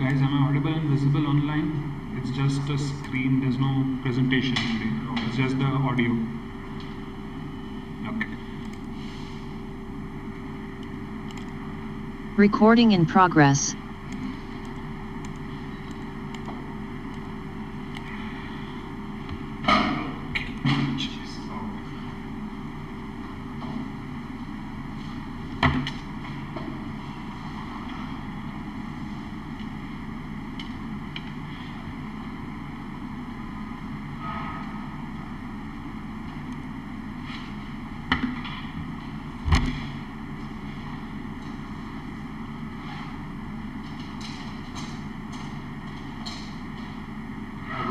Guys, am I audible and visible online? It's just a screen, there's no presentation today. It's just the audio. Okay. Recording in progress.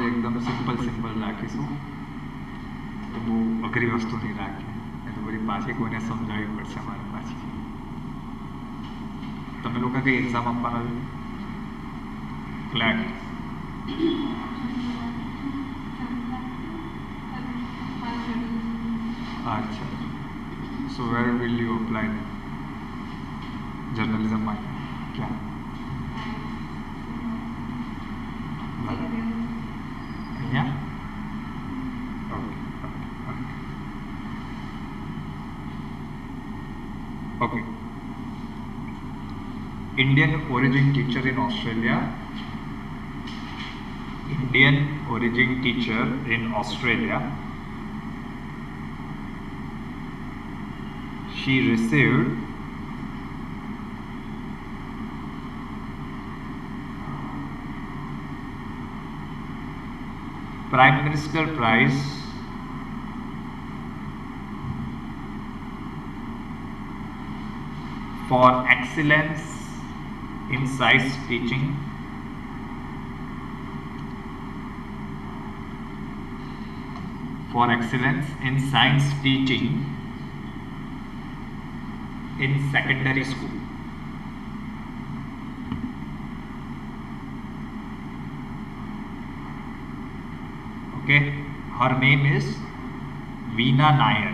एकदम simple રાખીશું તો બહુ અઘરી વસ્તુ નહીં રાખીએ એ તો બધી પાછી કોઈને સમજાવવી પડશે મારે પાછી તમે લોકો કઈ એક્ઝામ આપવાના ક્લેટ અચ્છા so where will you apply journalism માટે ક્યાં અહીંયા Okay. Indian origin teacher in Australia. Indian origin teacher in Australia. She received Prime Minister Prize for excellence in science teaching in secondary school. Okay, her name is Veena Nair.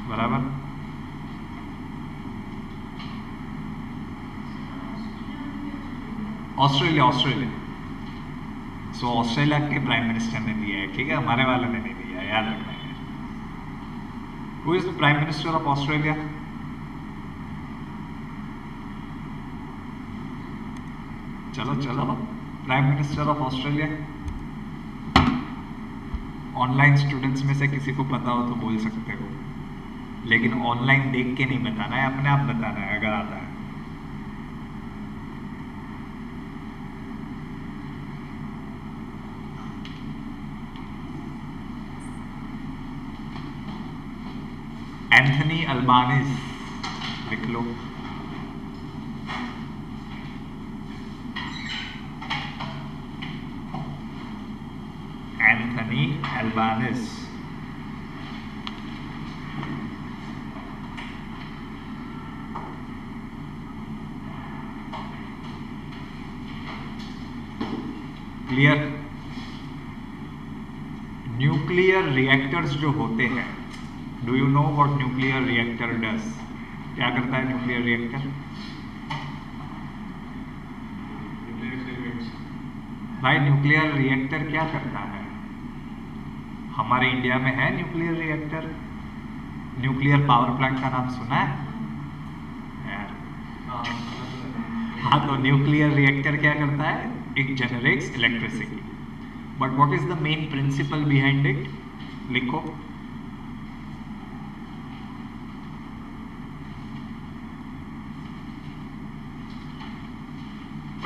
बराबर Australia so Australia के prime minister ने दिया है, ठीक है, हमारे वाले ने नहीं दिया, याद रखना है। Who is the prime minister of Australia? चलो prime minister of Australia. Online students में से किसी को पता हो तो बोल सकते हो, लेकिन ऑनलाइन देख के नहीं बताना है, अपने आप बताना है अगर आता है। एंथनी अल्बानीज लिख लो। Anthony Albanese clear? Nuclear reactors जो होते हैं, do you know what nuclear reactor does? क्या करता है न्यूक्लियर रिएक्टर? भाई न्यूक्लियर रिएक्टर क्या करता है? हमारे इंडिया में है nuclear reactor? Nuclear power plant का नाम सुना है यार? हाँ, तो न्यूक्लियर रिएक्टर क्या करता है? It generates electricity. But what is the main principle behind it? लिखो।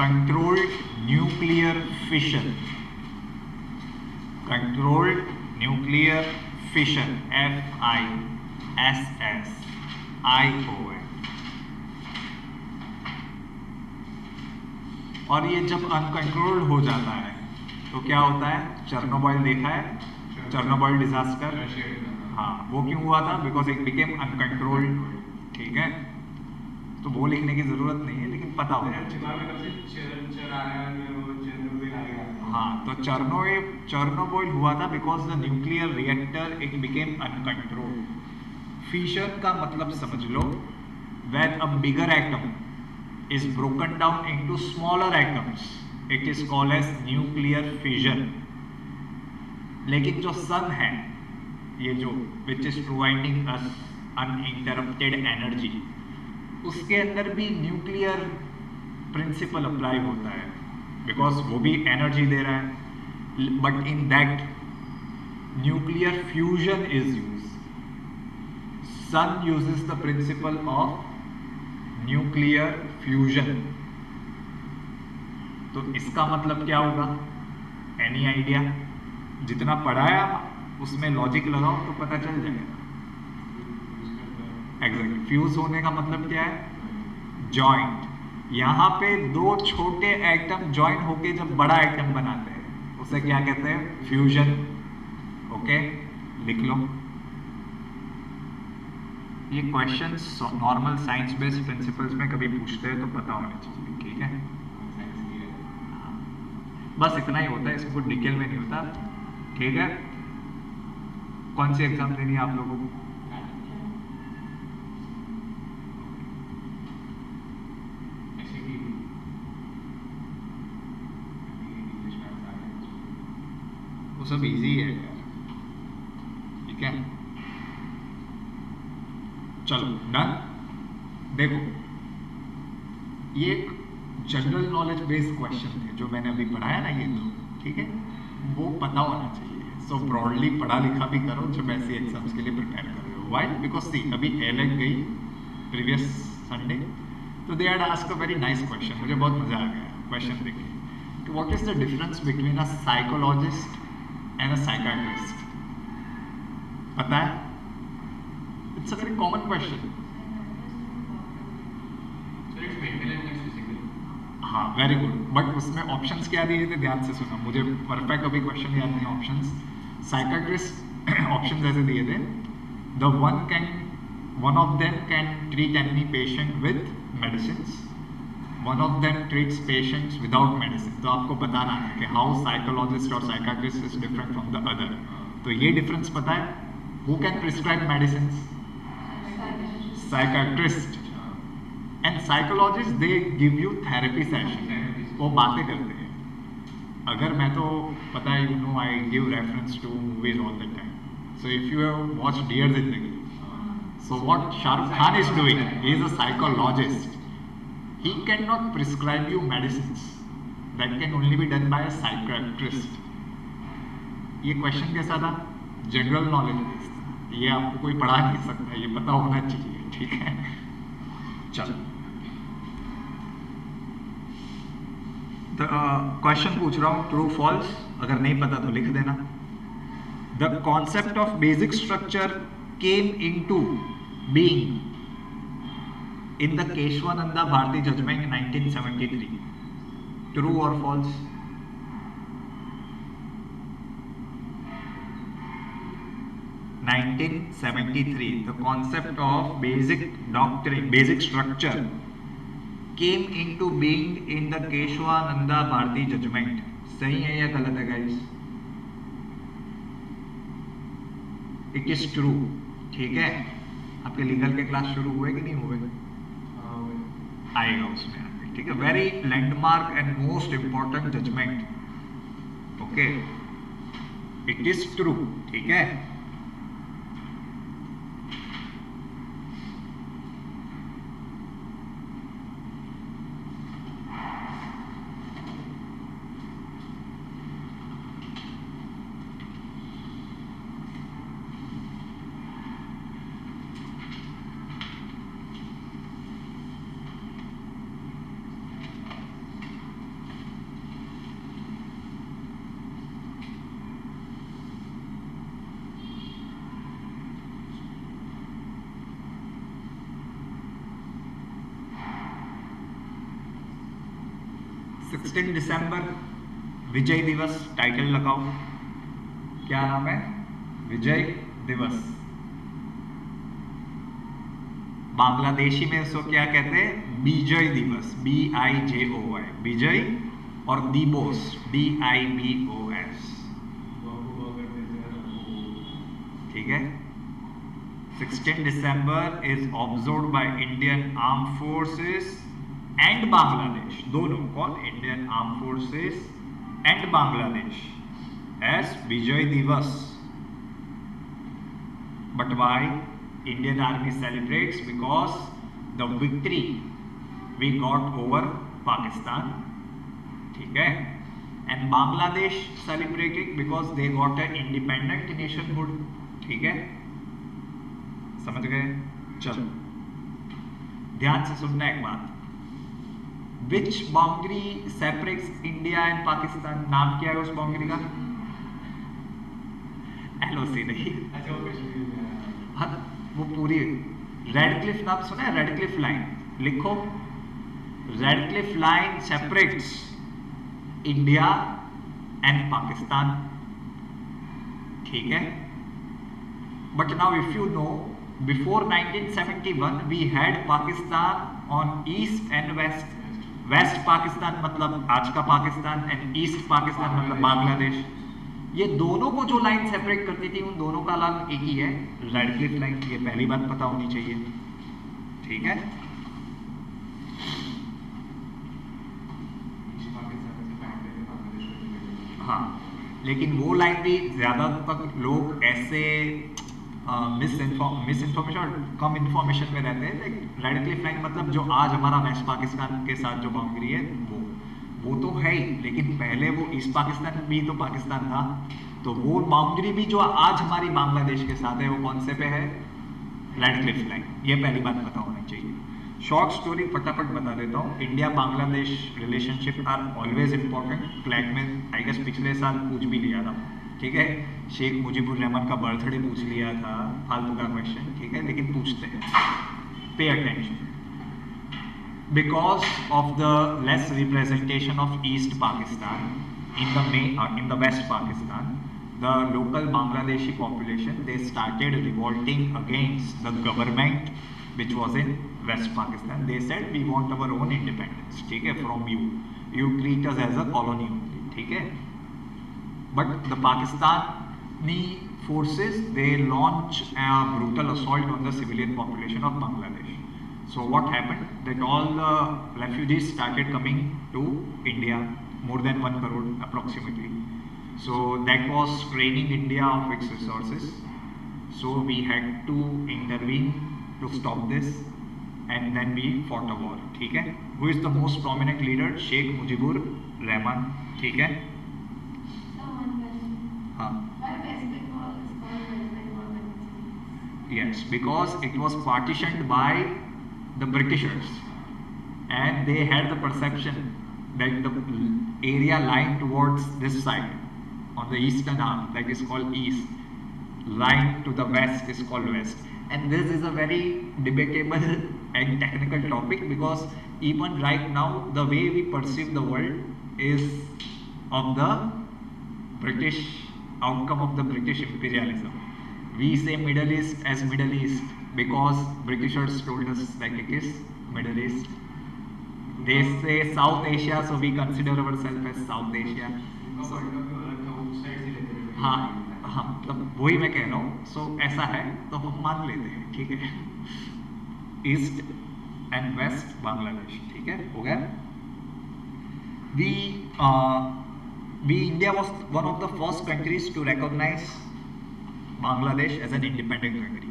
Controlled nuclear fission. Controlled nuclear fission, FISSION। और ये जब अनकंट्रोल्ड हो जाता है तो क्या होता है? चेर्नोबिल देखा है? चेर्नोबिल डिजास्टर, हाँ, वो क्यों हुआ था? Because it became uncontrolled. ठीक है, तो वो लिखने की जरूरत नहीं है, लेकिन पता होगा। हाँ, तो चर्नोबिल हुआ था because the nuclear reactor it became uncontrolled. Fission का मतलब समझ लो, when a bigger atom is broken down into smaller atoms, it is called as nuclear fission। लेकिन जो सन है, ये जो which is providing us uninterrupted energy, उसके अंदर भी न्यूक्लियर प्रिंसिपल अप्लाई होता है, बिकॉज वो भी एनर्जी दे रहा है, but in that nuclear fusion is use. Sun uses the principle of nuclear fusion. तो इसका मतलब क्या होगा? Any idea? जितना पढ़ाया उसमें लॉजिक लगाओ तो पता चल जाएगा। एग्जैक्टली, फ्यूज होने का मतलब क्या है? जॉइंट। यहाँ पे दो छोटे एटम जॉइन होके जब बड़ा एटम बनाते हैं उसे क्या कहते हैं? फ्यूजन। ओके, लिख लो। ये questions normal science based principles में कभी पूछते हैं तो पता होना चाहिए, ठीक है? बस इतना ही होता है, इसमें कुछ डिटेल में नहीं होता, ठीक है? कौन सी एग्जाम देनी है आप लोगों को? वो सब इजी है यार, ठीक है? चलो डन। देखो, ये एक जनरल नॉलेज बेस्ड क्वेश्चन थे जो मैंने अभी पढ़ाया ना, ये दो, ठीक है? वो पता होना चाहिए। सो ब्रॉडली पढ़ा लिखा भी करो जब ऐसे एग्जाम्स के लिए प्रिपेयर कर रहे हो। वाई? बिकॉज सी, अभी एलेक गई प्रीवियस संडे, तो they had asked a very nice question. मुझे बहुत मजा आ गया क्वेश्चन देख के कि what is the difference between a psychologist and a psychiatrist? पता है? It's a very common question. हाँ, वेरी गुड। बट उसमें ऑप्शंस क्या दिए थे? ध्यान से सुनो, मुझे परफेक्ट अभी क्वेश्चन याद नहीं। ऑप्शंस साइकाट्रिस्ट ऑप्शंस ऐसे दिए थे, the one of them can treat any patient with medicine, one of them treats patients without medicine. तो आपको बताना है कि हाउ साइकोलॉजिस्ट और psychiatrist is different from the other. तो ये डिफरेंस पता है? Who can prescribe medicine? Psychiatrist. And psychologist they give you therapy session, वो बातें करते हैं। अगर मैं तो पता है, you know, I give reference to movies all the time. So if you have watched Dear Zindagi, so what Shahrukh Khan is doing, he is a psychologist. He cannot prescribe you medicines, that can only be done by a psychiatrist. ये question कैसा था? General knowledge based था, ये आपको कोई पढ़ा नहीं सकता, ये पता होना चाहिए, ठीक है? चलो, क्वेश्चन पूछ रहा हूँ, ट्रू फॉल्स। अगर नहीं पता तो लिख देना। The concept of basic structure came into being in the Keshwananda Bharati judgment in 1973. True or false? The concept of basic doctrine, basic structure came into being in the Keshwananda Bharati judgment. सही है या गलत है guys? It is true, ठीक है? आपके legal के class शुरू हुए कि नहीं हुए? आएगा उसमें आगे, ठीक है? Very landmark and most important judgment, okay? It is true, ठीक है? दिसंबर विजय दिवस, टाइटल लगाओ। क्या नाम है? विजय दिवस। बांग्लादेशी में इसको क्या कहते हैं? विजय दिवस, BIJOY, विजय और दीबोस, DIBOS, ठीक है। 16 December is observed by Indian Armed Forces and Bangladesh, दोनों कौन, Indian Armed Forces and Bangladesh as Vijay Divas. But why Indian Army celebrates? Because the victory we got over Pakistan, ठीक है, and Bangladesh celebrating because they got an independent nationhood, ठीक है, समझ गए। चलो ध्यान से सुनना एक बात, which boundary separates India and Pakistan, नाम क्या है उस बाउंड्री का? LOC नहीं, हाँ वो पूरी रेड क्लिफ, नाम सुना है रेड क्लिफ लाइन, लिखो red Cliff line separates India and Pakistan, ठीक है। But now if you know, before 1971 we had Pakistan on east and west. West Pakistan मतलब आज का पाकिस्तान and East Pakistan मतलब बांग्लादेश। ये दोनों को जो लाइन सेपरेट करती थी उन दोनों का नाम एक ही है, रेड क्लिफ लाइन। ये पहली बात पता होनी चाहिए, ठीक है। हाँ, लेकिन वो लाइन भी ज्यादा तक लोग ऐसे मिसइंफॉर्मेशन और कम इन्फॉर्मेशन में रहते हैं। रेड क्लिफ लाइन मतलब जो आज हमारा वेस्ट पाकिस्तान के साथ जो बाउंड्री है वो तो है ही, लेकिन पहले वो ईस्ट पाकिस्तान भी तो पाकिस्तान था, तो वो बाउंड्री भी जो आज हमारी बांग्लादेश के साथ है वो कौन से पे है? Red Cliff line. ये पहली बात पता होनी चाहिए। शॉर्ट स्टोरी फटाफट बता देता हूँ। India Bangladesh relationship are always important. CLAT में आई गेस पिछले साल पूछ भी लिया था, ठीक है। शेख मुजीबुर रहमान का बर्थडे पूछ लिया था, फालतू का क्वेश्चन, ठीक है, लेकिन पूछते हैं। Pay attention, because of the less representation of east Pakistan in the west Pakistan, the local Bangladeshi population, they started revolting against the government which was in West Pakistan. They said we want our own independence, ठीक है, from you treat us as a colony only, ठीक है। But the Pakistani forces, they launch a brutal assault on the civilian population of Bangladesh. So what happened? That all the refugees started coming to India, more than 1 crore approximately. So that was straining India of its resources. So we had to intervene to stop this, and then we fought a war, ठीक है। Who is the most prominent leader? Sheikh Mujibur Rahman, ठीक है। हाँ, yes, because it was partitioned by the Britishers, and they had the perception that the area lying towards this side on the eastern arm, that is called east, lying to the west is called west. And this is a very debatable and technical topic, because even right now the way we perceive the world is of the British outcome of the British imperialism. We say Middle East as Middle East because Britishers told us that it is Middle East. They say South Asia, so we consider ourselves as South Asia. So, हाँ हाँ, मतलब वही मैं कह रहा हूँ। सो ऐसा है तो हम मान लेते हैं, ठीक है। ईस्ट एंड वेस्ट बांग्लादेश, ठीक है, हो गया। India was one of the first countries to recognize Bangladesh as an independent country.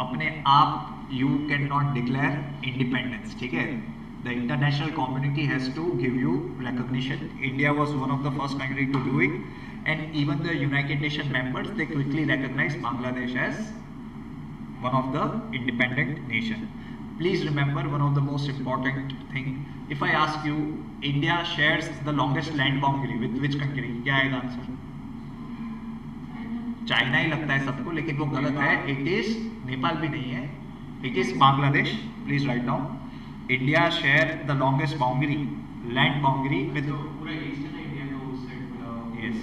अपने आप you cannot declare independence, ठीक है। The international community has to give you recognition. India was one of the first countries to do it, and even the United Nations members, they quickly recognized Bangladesh as one of the independent nation. Please remember one of the most important thing. If I ask you, India shares the longest land boundary with which country? क्या आएगा answer? China ही लगता है सबको, लेकिन वो गलत है। It is Nepal भी नहीं है, it is Bangladesh. Please write down. India share the longest boundary, land boundary with yes,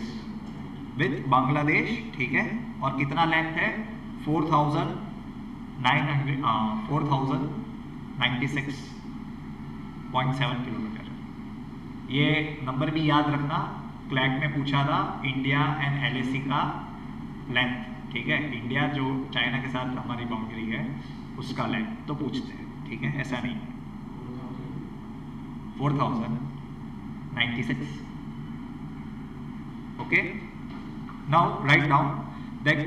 with Bangladesh, ठीक है। और कितना लेंथ है? 4,096.7 किलोमीटर, ये नंबर भी याद रखना, क्लैट में पूछा था इंडिया एंड LAC का लेंथ, ठीक है, इंडिया जो चाइना के साथ हमारी बाउंड्री है उसका लेंथ तो पूछते हैं, ठीक है, ऐसा नहीं। 4096, okay. Now write down that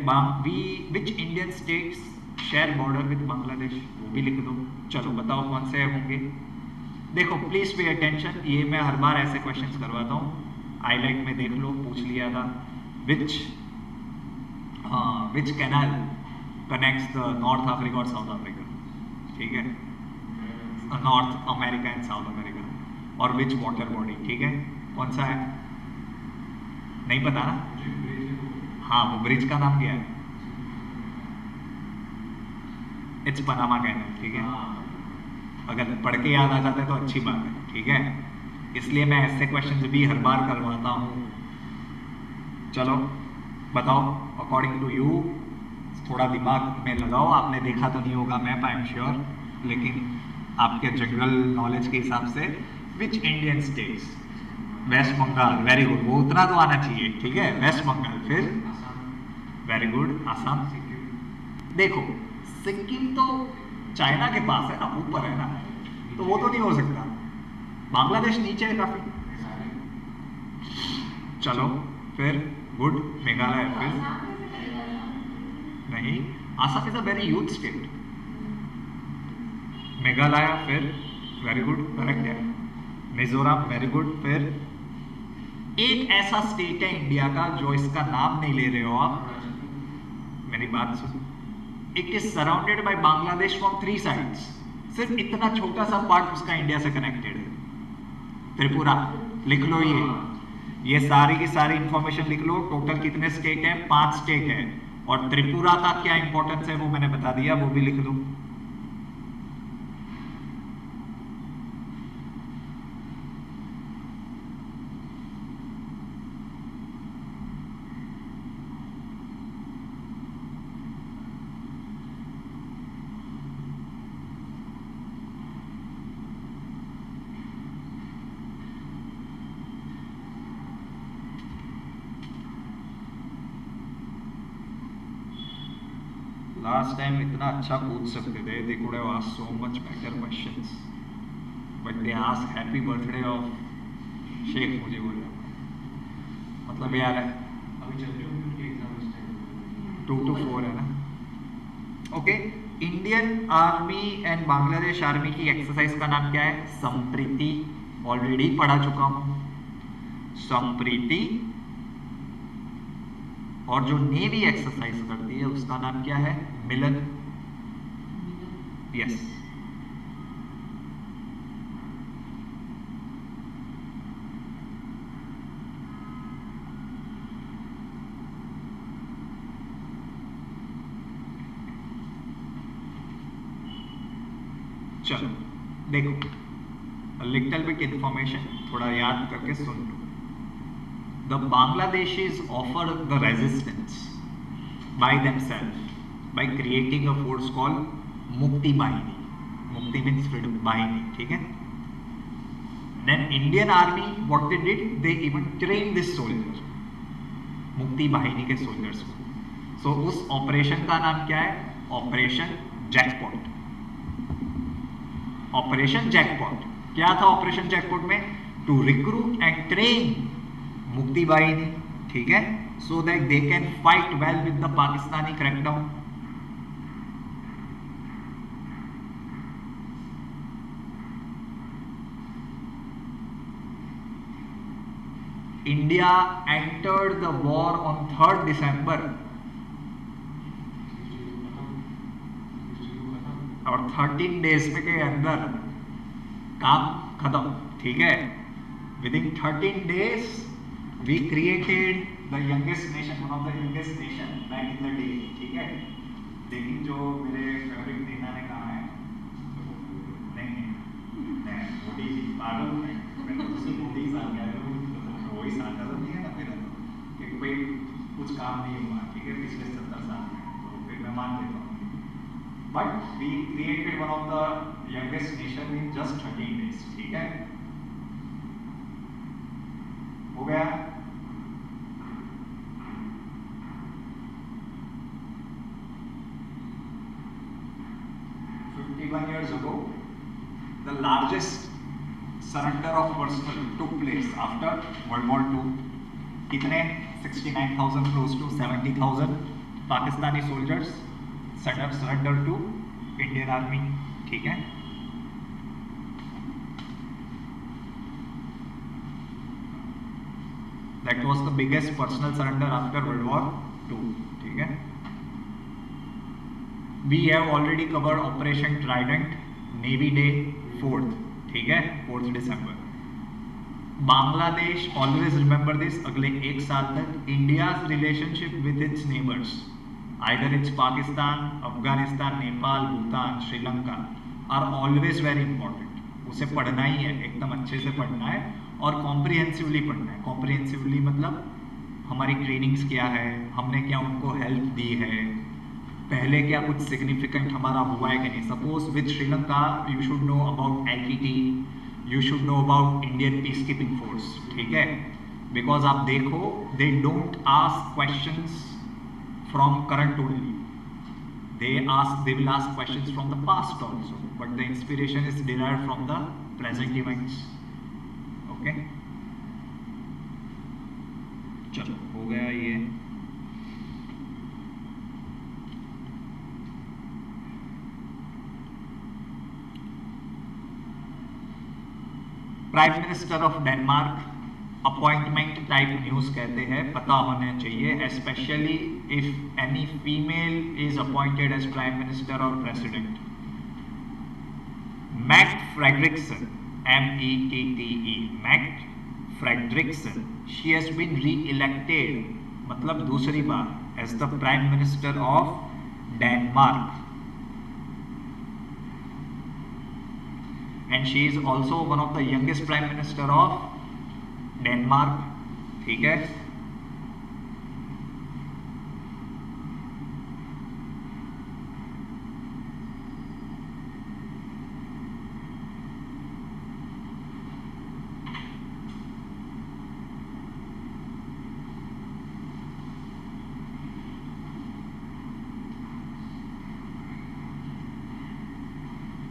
which Indian states share border with Bangladesh, वो भी लिख दो। चलो बताओ कौन से होंगे। देखो प्लीज पे अटेंशन, ये मैं हर बार ऐसे क्वेश्चंस करवाता हूँ, हाईलाइट में देख लो, पूछ लिया था। which canal connects the North Africa और South Africa, ठीक है, north America and south America, और विच वाटर बॉडी, ठीक है, कौन सा है, नहीं पता ना? हाँ, वो ब्रिज का नाम क्या है? इट्स पनामा कैनल, ठीक है। अगर पढ़ के याद आ जाता है तो अच्छी बात है, ठीक है, इसलिए मैं ऐसे क्वेश्चंस भी हर बार करवाता हूँ। चलो बताओ, अकॉर्डिंग टू यू, थोड़ा दिमाग में लगाओ, आपने देखा तो नहीं होगा मैप, आई एम श्योर, लेकिन आपके जनरल नॉलेज के हिसाब से which Indian states, West Bengal, very good, वो उतना तो आना चाहिए, ठीक है, वेस्ट बंगाल, फिर वेरी गुड, आसाम, देखो सिक्किम तो चाइना के पास है ना, ऊपर है ना, तो वो तो नहीं हो सकता, बांग्लादेश नीचे है काफी। चलो फिर गुड, मेघालय, फिर नहीं, Assam is a very huge state, Meghalaya, फिर वेरी गुड, करेक्ट है, मिजोरम, वेरी गुड, फिर एक ऐसा स्टेट है इंडिया का जो इसका नाम नहीं ले रहे हो आप, मेरी बात सुन, it is surrounded by Bangladesh from 3 sides, सिर्फ इतना छोटा सा पार्ट उसका इंडिया से कनेक्टेड है, त्रिपुरा, लिख लो ये सारी की सारी इंफॉर्मेशन लिख लो, टोटल कितने स्टेट हैं, 5 स्टेट है, और त्रिपुरा का क्या इंपॉर्टेंस है वो मैंने बता दिया, वो भी लिख लो। लास्ट टाइम इतना अच्छा पूछ सकते थे, they could have asked so much better questions, but they asked happy birthday of Sheikh Mujibur Rahman, मतलब यार है, अभी चल रही है 2 to 4 है ना, okay. Indian army and Bangladesh army की एक्सरसाइज का नाम क्या है, संप्रीति, ऑलरेडी पढ़ा चुका हूं, संप्रीति, और जो नेवी एक्सरसाइज करती है उसका नाम क्या है, मिलन, यस। चलो देखो, लिटिल बिट इंफॉर्मेशन, थोड़ा याद करके सुन लो। The Bangladeshis offered the resistance by themselves by creating a force called Mukti Bahini. Mukti means freedom, Bahini, ठीक है? Then Indian Army, what they did, they even trained this soldier, Mukti Bahini के soldiers को। So उस operation का नाम क्या है, operation jackpot. Operation jackpot क्या था, ऑपरेशन जैकपॉट में टू रिक्रूट एंड ट्रेन मुक्ति बाहिनी, ठीक है, so that they can fight well with the Pakistani crackdown. India entered the war on 3rd December और 13 डेज के अंदर काम खत्म, ठीक है, with in 13 days we created the youngest nation, one of the youngest nation back in the day, ठीक है। लेकिन जो मेरे फेवरेट नेता ने कहा है, नहीं मोदी जी, पागल है, मैं तो सिर्फ मोदी ही साथ गया हूँ, वही साथ तो नहीं है ना मेरा, कि कोई कुछ काम नहीं हुआ, ठीक है, पिछले 70 साल में, तो फिर मैं मान लेता हूँ, but we created one of the youngest nation in just 13 days, ठीक है। हो गया? "51 years ago, the largest surrender of personnel took place after World War II." कितने? 69,000, close to 70,000 Pakistani soldiers surrender to Indian army. ठीक है, that was the biggest personal surrender after world war two. ठीक है, we have already covered operation Trident, navy day 4th। ठीक है, 4th दिसंबर। Bangladesh, always remember this, अगले एक साल तक India's relationship with its neighbours, either its Pakistan, Afghanistan, Nepal, Bhutan, Sri Lanka, are always very important. उसे पढ़ना ही है, एकदम अच्छे से पढ़ना है और कॉम्प्रिहेंसिवली पढ़ना है। कॉम्प्रिहेंसिवली मतलब हमारी ट्रेनिंग्स क्या है, हमने क्या उनको हेल्प दी है, पहले क्या कुछ सिग्निफिकेंट हमारा हुआ है कि नहीं। Suppose with Sri Lanka you should know about LTT, you should know about Indian peace keeping force. ठीक है, बिकॉज आप देखो they don't ask questions from current only, they will ask questions from the past also, but the inspiration is derived from the present events. Okay, चलो हो गया ये। Prime minister of Denmark, appointment type news कहते हैं, पता होना चाहिए, specially if any female is appointed as prime minister और president. Mette Frederiksen, METTE, Mette Frederiksen, she has been reelected, मतलब दूसरी बार, as the prime minister of Denmark, and she is also one of the youngest prime minister of Denmark. ठीक है,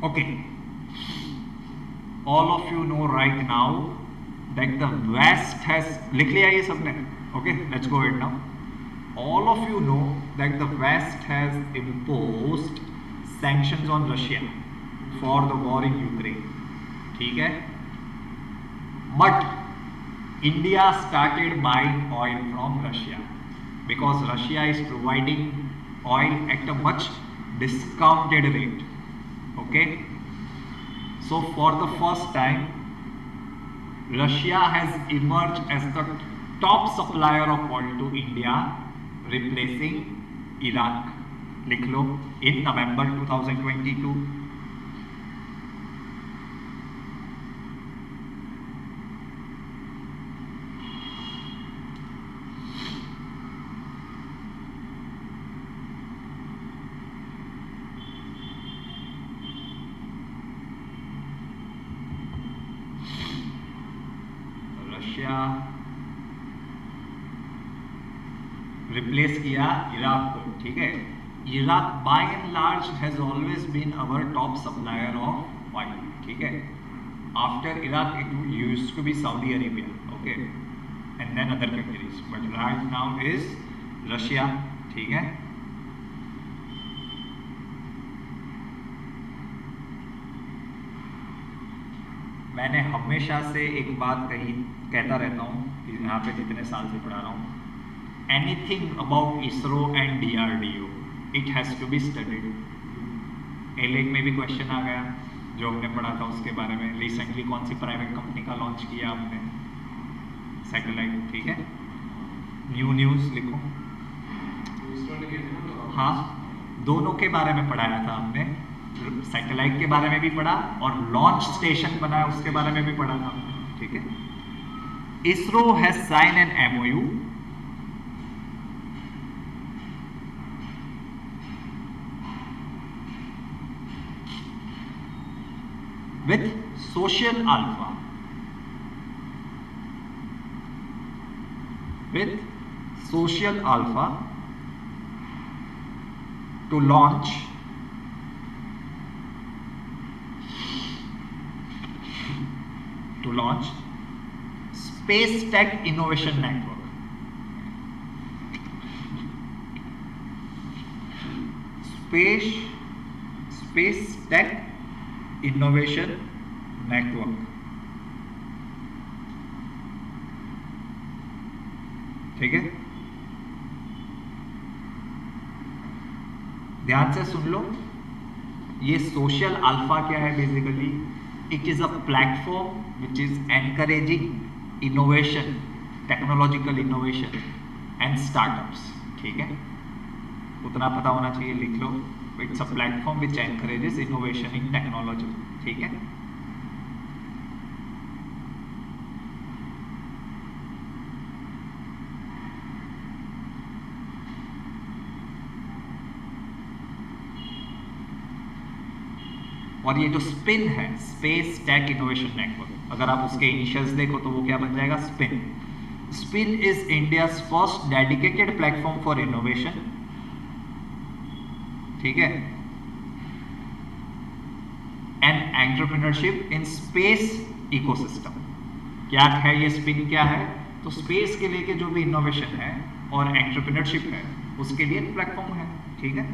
okay, all of you know right now that the West has, लिख लिया ये सबने? Okay, let's go ahead now. All of you know that the West has imposed sanctions on Russia for the war in Ukraine. ठीक है, but India started buying oil from Russia because Russia is providing oil at a much discounted rate. Okay, so for the first time Russia has emerged as the top supplier of oil to India, replacing Iraq. लिख लो, in November 2022। Replace किया Iraq को। ठीक है, Iraq by and large has always been our top supplier of oil. ठीक है, after Iraq it used to be Saudi Arabia, okay, and then other countries, but right now is Russia. ठीक है, मैंने हमेशा से एक बात कहता रहता हूँ, यहाँ पे जितने साल से पढ़ा रहा हूँ, anything about ISRO and DRDO it has to be studied. एलेग में भी क्वेश्चन आ गया जो हमने पढ़ा था उसके बारे में, रिसेंटली कौन सी प्राइवेट कंपनी का लॉन्च किया हमने सैटेलाइट। ठीक है, न्यूज़ लिखो। हाँ, दोनों के बारे में पढ़ाया था हमने, सैटेलाइट के बारे में भी पढ़ा और लॉन्च स्टेशन बनाया उसके बारे में भी पढ़ा था। ठीक है, ISRO has sign an MOU with Social Alpha with Social Alpha to launch Space Tech Innovation Network. Space Tech Innovation Network. ठीक है, ध्यान से सुन लो। ये सोशल अल्फा क्या है? Basically it is a platform which is encouraging innovation, technological innovation and startups. ठीक है, उतना पता होना चाहिए, लिख लो। It's a platform which encourages innovation in technology. ठीक है, और ये जो स्पिन है, स्पेस टेक इनोवेशन नेटवर्क, अगर आप उसके इनिशियल्स देखो तो वो क्या बन जाएगा? Spin. Spin is India's first dedicated platform for innovation. ठीक है, and entrepreneurship in space ecosystem. क्या है ये स्पिन? क्या है? तो स्पेस के लेके जो भी इनोवेशन है और एंटरप्रेन्योरशिप है उसके लिए प्लेटफॉर्म है। ठीक है,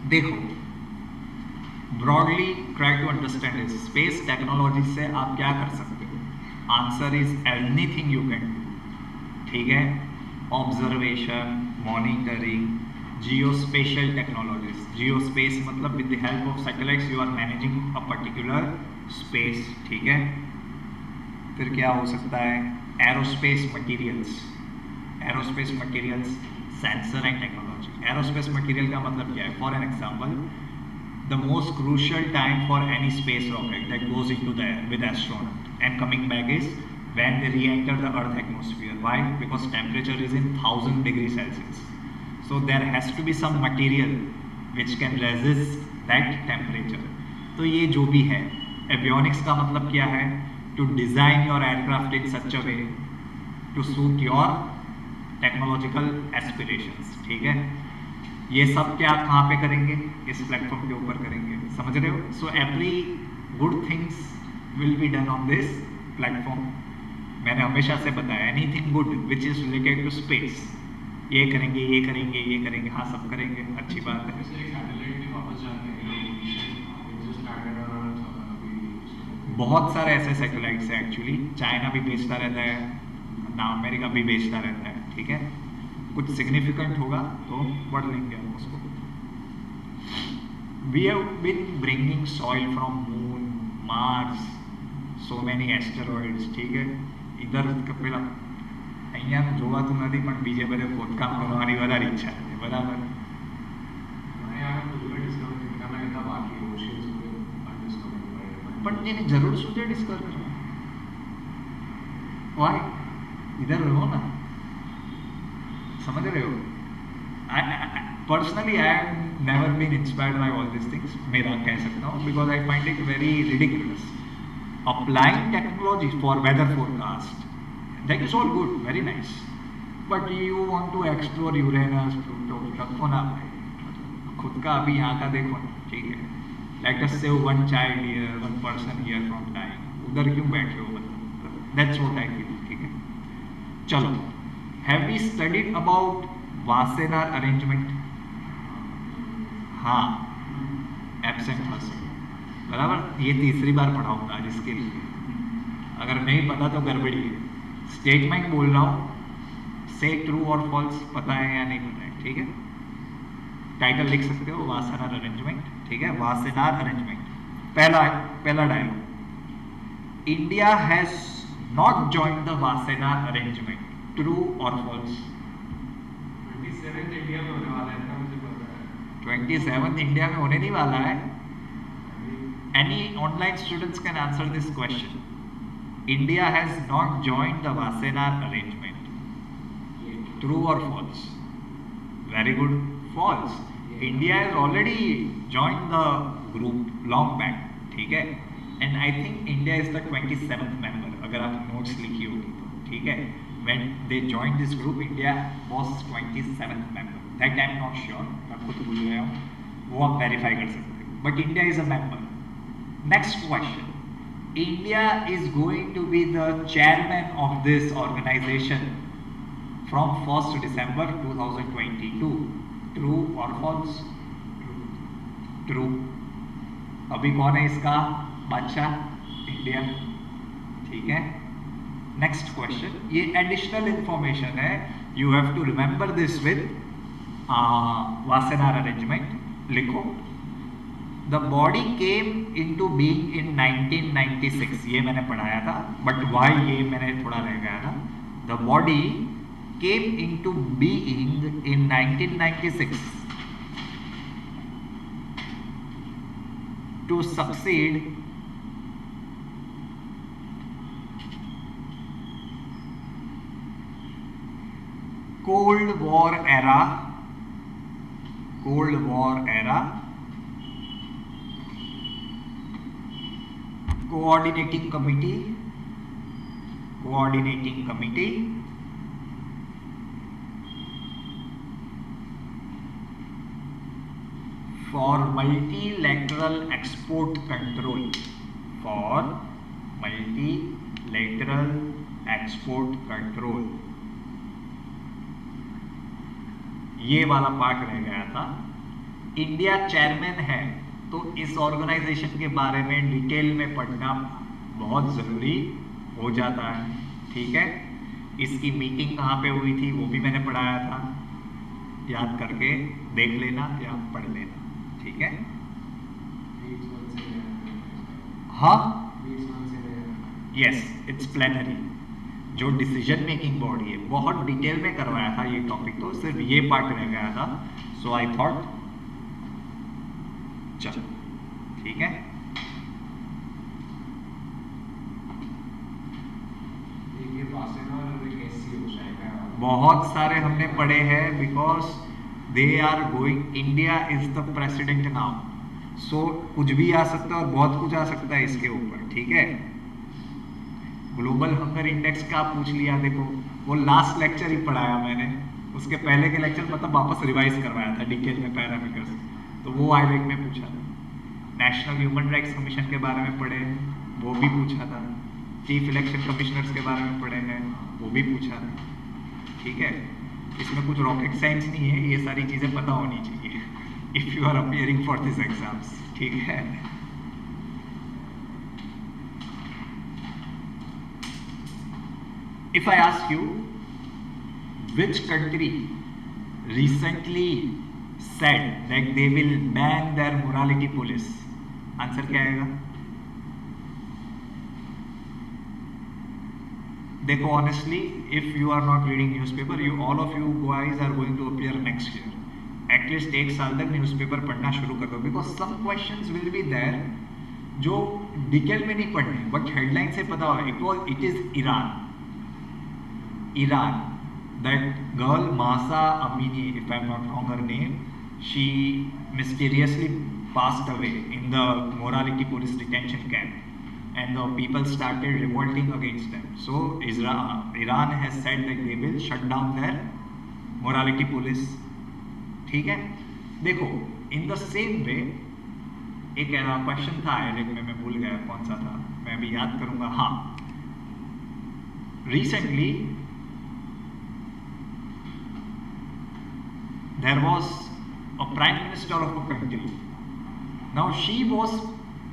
देखो broadly try to understand is space technology से आप क्या कर सकते हो? Answer is anything you can do. ठीक है, observation, monitoring, geospatial technologies. Geospace मतलब with the help of satellites you are managing a particular space. ठीक है, फिर क्या हो सकता है? Aerospace materials, aerospace materials, sensor and technology. Aerospace material का मतलब क्या है? For an example, the most crucial time for any space rocket that goes into the air with astronaut and coming back is when they re-enter the Earth atmosphere. Why? Because temperature is in 1000 degrees Celsius. So there has to be some material which can resist that temperature. तो ये जो भी है, avionics का मतलब क्या है? To design your aircraft in such a way to suit your technological aspirations. ठीक है, ये सब क्या कहाँ पे करेंगे? इस प्लेटफॉर्म के ऊपर करेंगे। समझ रहे हो? So every good things will be done on this platform. मैंने हमेशा से बताया, anything good which is related to space, ये करेंगे, ये करेंगे, ये करेंगे, हाँ सब करेंगे, अच्छी बात है। बहुत सारे ऐसे सैटेलाइट्स हैं एक्चुअली, चाइना भी बेचता रहता है ना, अमेरिका भी बेचता रहता है। ठीक है, कुछ सिग्निफिकेंट होगा तो बढ़ लेंगे हम उसको। We have been bringing soil from moon, Mars, so many asteroids. ठीक है, इधर પેલા અહીંયા જોવાતું નથી પણ બીજે બધે ખોદકામ કરવાની વધારે ઈચ્છા છે, બરાબર? પણ જેની જરૂર શું છે ડિસ્કવર કરવા? વાય इधर रहो ना, समझ रहे हो? Personally I have never been inspired by all this things, मेरा कह सकता हूँ, because I find it very ridiculous. Applying technology for weather forecast, that is all good, very nice, but you want to explore Uranus, Pluto, रखो ना भाई, खुद का अभी यहाँ का देखो ना। ठीक है, let us save one child here, one person here from dying, उधर क्यों बैठे हो? मतलब that's what I feel। ठीक है, चलो, have we studied about Wassenaar arrangement? हाँ, absent हंसे, बराबर? ये तीसरी बार पढ़ाऊंगा आज इसके लिए, अगर नहीं पता तो गड़बड़ी है। स्टेटमेंट बोल रहा हूँ, से ट्रू और फॉल्स पता है या नहीं पता है। ठीक है, टाइटल लिख सकते हो, वासेनार अरेंजमेंट। ठीक है, वासेनार अरेंजमेंट। पहला dialogue, India has not joined the Wassenaar arrangement, true और फॉल्स? 27 इंडिया में होने वाला है, मुझे पता है। 27 इंडिया में होने नहीं वाला है. Any online students can answer this question. India has not joined the Wassenaar arrangement. True or false? Very good. False. India has already joined the group long back. ठीक है? And I think India is the 27th member. अगर आप notes लिखी होगी तो ठीक है? When they joined this group, India was 27th member. That I am not sure. आपको तो भूल गया हूँ. वो आप verify कर सकते हैं. But India is a member. Next question. India is going to be the chairman of this organization from 1st December 2022. True or false? True. अभी कौन है इसका बादशाह? इंडिया. ठीक है. Next question. ये एडिशनल इंफॉर्मेशन है. You have to remember this with Wassenaar arrangement. लिखो. The body came into being in 1996. ये मैंने पढ़ाया था, बट वाई ये मैंने थोड़ा रह गया था. The body came into being in 1996 to succeed Cold War era coordinating committee for multilateral export control. ये वाला पार्ट रह गया था. इंडिया चेयरमैन है तो इस ऑर्गेनाइजेशन के बारे में डिटेल में पढ़ना बहुत ज़रूरी हो जाता है. ठीक है. इसकी मीटिंग कहाँ पे हुई थी वो भी मैंने पढ़ाया था. याद करके देख लेना या पढ़ लेना. ठीक है. हाँ, यस, इट्स प्लेनरी. जो डिसीजन मेकिंग बॉडी है, बहुत डिटेल में करवाया था ये टॉपिक, तो सिर्फ ये पार्ट रह गया था. सो आई थॉट चलो ठीक है. बहुत सारे हमने पढ़े हैं because they are going. India is the president now. So कुछ भी आ सकता है और बहुत कुछ आ सकता है इसके ऊपर. ठीक है. ग्लोबल हंगर इंडेक्स का पूछ लिया. देखो वो लास्ट लेक्चर ही पढ़ाया मैंने. उसके पहले के लेक्चर मतलब वापस रिवाइज करवाया था डिटेल में पैरामीटर्स. तो वो आईवेक में पूछा था. नेशनल ह्यूमन राइट्स कमीशन के बारे में पढ़े, वो भी पूछा था. चीफ इलेक्शन कमिश्नर्स के बारे में पढ़े हैं, वो भी पूछा था. ठीक है. इसमें कुछ रॉकेट साइंस नहीं है. ये सारी चीज़ें पता होनी चाहिए if you are appearing for this exams. ठीक है. If I ask you which country recently said that they will ban their morality police, answer क्या आएगा? देखो honestly, if you are not reading newspaper, all of you guys are going to appear next year. At least एक साल तक newspaper पढ़ना शुरू कर दो because some questions will be there जो डिटेल में नहीं पढ़ने, बट हेडलाइन से पता होगा. It is Iran. That girl Mahsa Amini, if I'm not wrong her name, she mysteriously passed away in the morality police detention camp, and the people started revolting against them. So Iran has said that they will shut down their morality police. ठीक है. देखो in the same way एक question था आईरेक में, मैं भूल गया कौन सा था, मैं अभी याद करूंगा. हाँ, recently there was a prime minister of a country. Now she was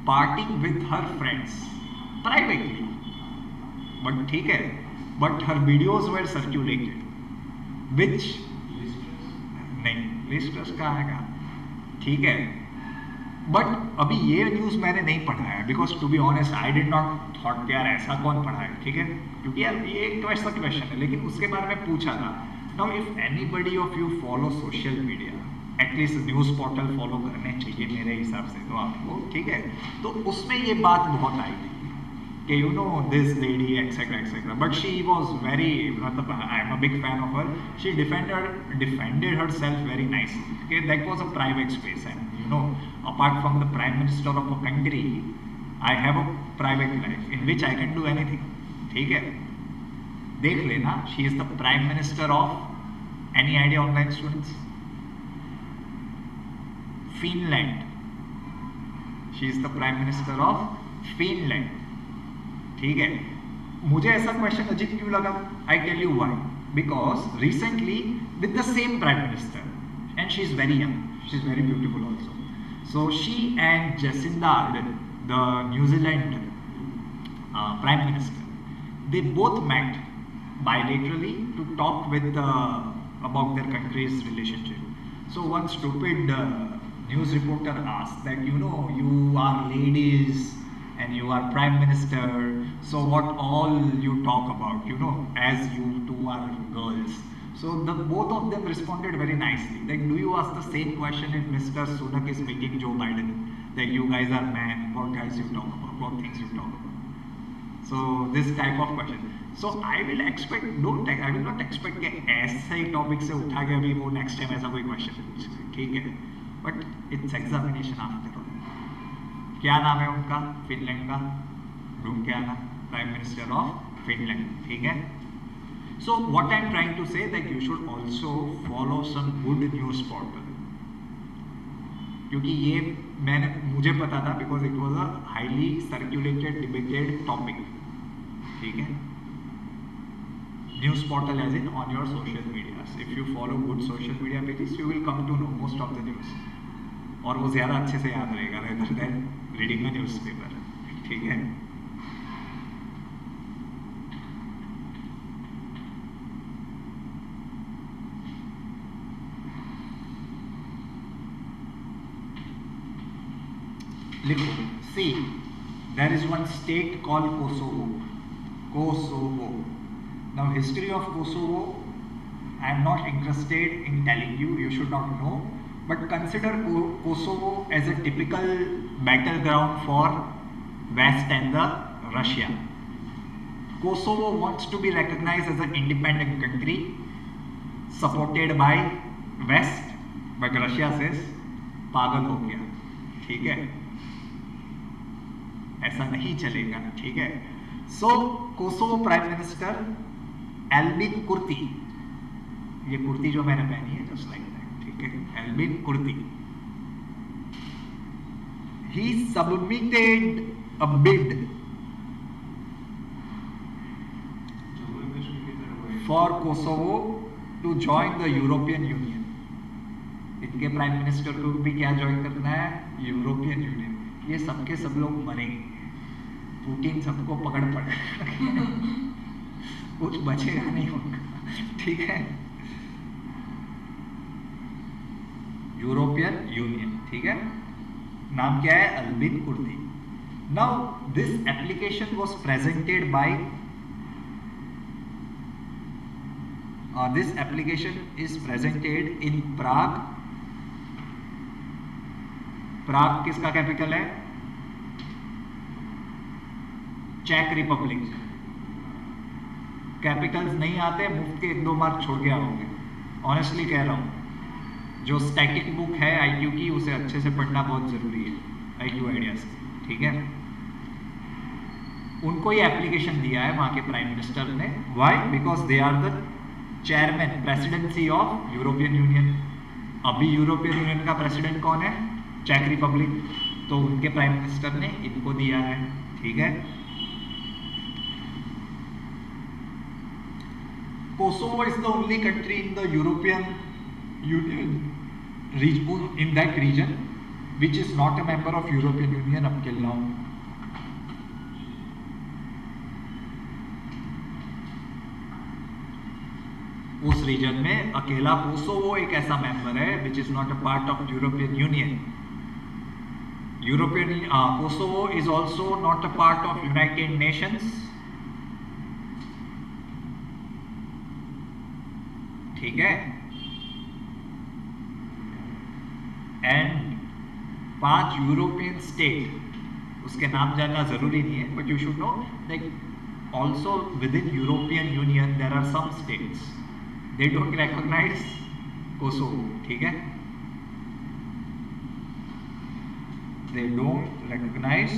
partying with her friends privately, but ठीक है, but her videos were circulated, which नहीं, लिस्टर्स का आएगा. ठीक है. बट अभी ये न्यूज़ मैंने नहीं पढ़ा है because to be honest I did not thought यार ऐसा कौन पढ़ा है. ठीक है. क्योंकि यार ये एक वैसा क्वेश्चन है, लेकिन उसके बारे में पूछा था. Now if anybody of you follow social media, at least news portal follow करने चाहिए मेरे हिसाब से तो आपको, ठीक है। तो उसमें ये बात बहुत आई थी कि you know this lady etcetera etcetera, but she was very, मतलब I am a big fan of her, she defended herself very nicely, कि that was a private space and you know apart from the prime minister of a country I have a private life in which I can do anything, ठीक है। देख लेना, she is the prime minister of any idea online students, Finland, she is the prime minister of Finland, ठीक है। मुझे ऐसा question अजीब क्यों लगा? I tell you why, because recently with the same prime minister and she is very young, she is very beautiful also, so she and Jacinda Ardern the New Zealand prime minister, they both met bilaterally to talk with about their country's relationship. So one stupid news reporter asked that you know you are ladies and you are prime minister, so what all you talk about, you know, as you two are girls. So the both of them responded very nicely. Like, do you ask the same question if Mr. Sunak is meeting Joe Biden? That you guys are men, what guys you talk about, what things you talk about. So this type of question. So I will expect, I will not expect कि ऐसे ही topic से उठा के अभी वो next time ऐसा कोई question पूछे, ठीक है। But it's examination after all. क्या नाम है उनका फिनलैंड का? ढूंढ के आना, प्राइम मिनिस्टर ऑफ फिनलैंड, ठीक है। So what I am trying to say that you should also follow some good news portal, क्योंकि ये मुझे पता था because it was a highly circulated debated topic, ठीक है। News portal as in on your social media, if you follow good social media pages you will come to know most of the news, और वो ज़्यादा अच्छे से याद रहेगा rather than reading the news paper, ठीक है। लिखो, see there is one state called Kosovo, Kosovo. Now history of Kosovo I am not interested in telling you, you should not know, but consider Kosovo as a typical battleground for West and the Russia. Kosovo wants to be recognized as an independent country supported by West, but Russia says पागल हो गया, ठीक है, ऐसा नहीं चलेगा, ठीक है। सो कोसोवो प्राइम मिनिस्टर एल्बिन कुर्ती, ये कुर्ती जो मैंने पहनी है just like Albin Kurti, he submitted a bid for Kosovo to join the European Union. इनके प्राइम मिनिस्टर को भी क्या ज्वाइन करना है? European union. ये सबके सब लोग मरेंगे, पुतिन सबको पकड़ पड़ेगा कुछ बचेगा नहीं होगा, ठीक है। यूरोपियन यूनियन, ठीक है। नाम क्या है? Albin Kurti. Now this application was presented by this application is presented in Prague. Prague किसका कैपिटल है? चेक रिपब्लिक। कैपिटल्स नहीं आते, मुफ्त के 1-2 मार्क छोड़ के आओगे, ऑनेस्टली कह रहा हूं। जो स्टैटिक बुक है IQ की, उसे अच्छे से पढ़ना बहुत ज़रूरी है, IQ आइडियाज, ठीक है। उनको ये एप्लीकेशन दिया है वहाँ के प्राइम मिनिस्टर ने। Why? Because they are the chairman presidency of European Union. अभी यूरोपियन यूनियन का प्रेसिडेंट कौन है? चेक रिपब्लिक। तो उनके प्राइम मिनिस्टर ने इनको दिया है, ठीक है। Kosovo is the only country in the European Union region, in that region, which is not a member of European Union up till now. उस रीजन में अकेला कोसोवो एक ऐसा मेंबर है which is not a part of European Union. Kosovo is also not a part of United Nations. ठीक है। And 5 European state, उसके नाम जानना जरूरी नहीं है, but you should know like also within European Union there are some states they don't recognise Kosovo, ठीक है, दे डोंट रिकॉग्नाइज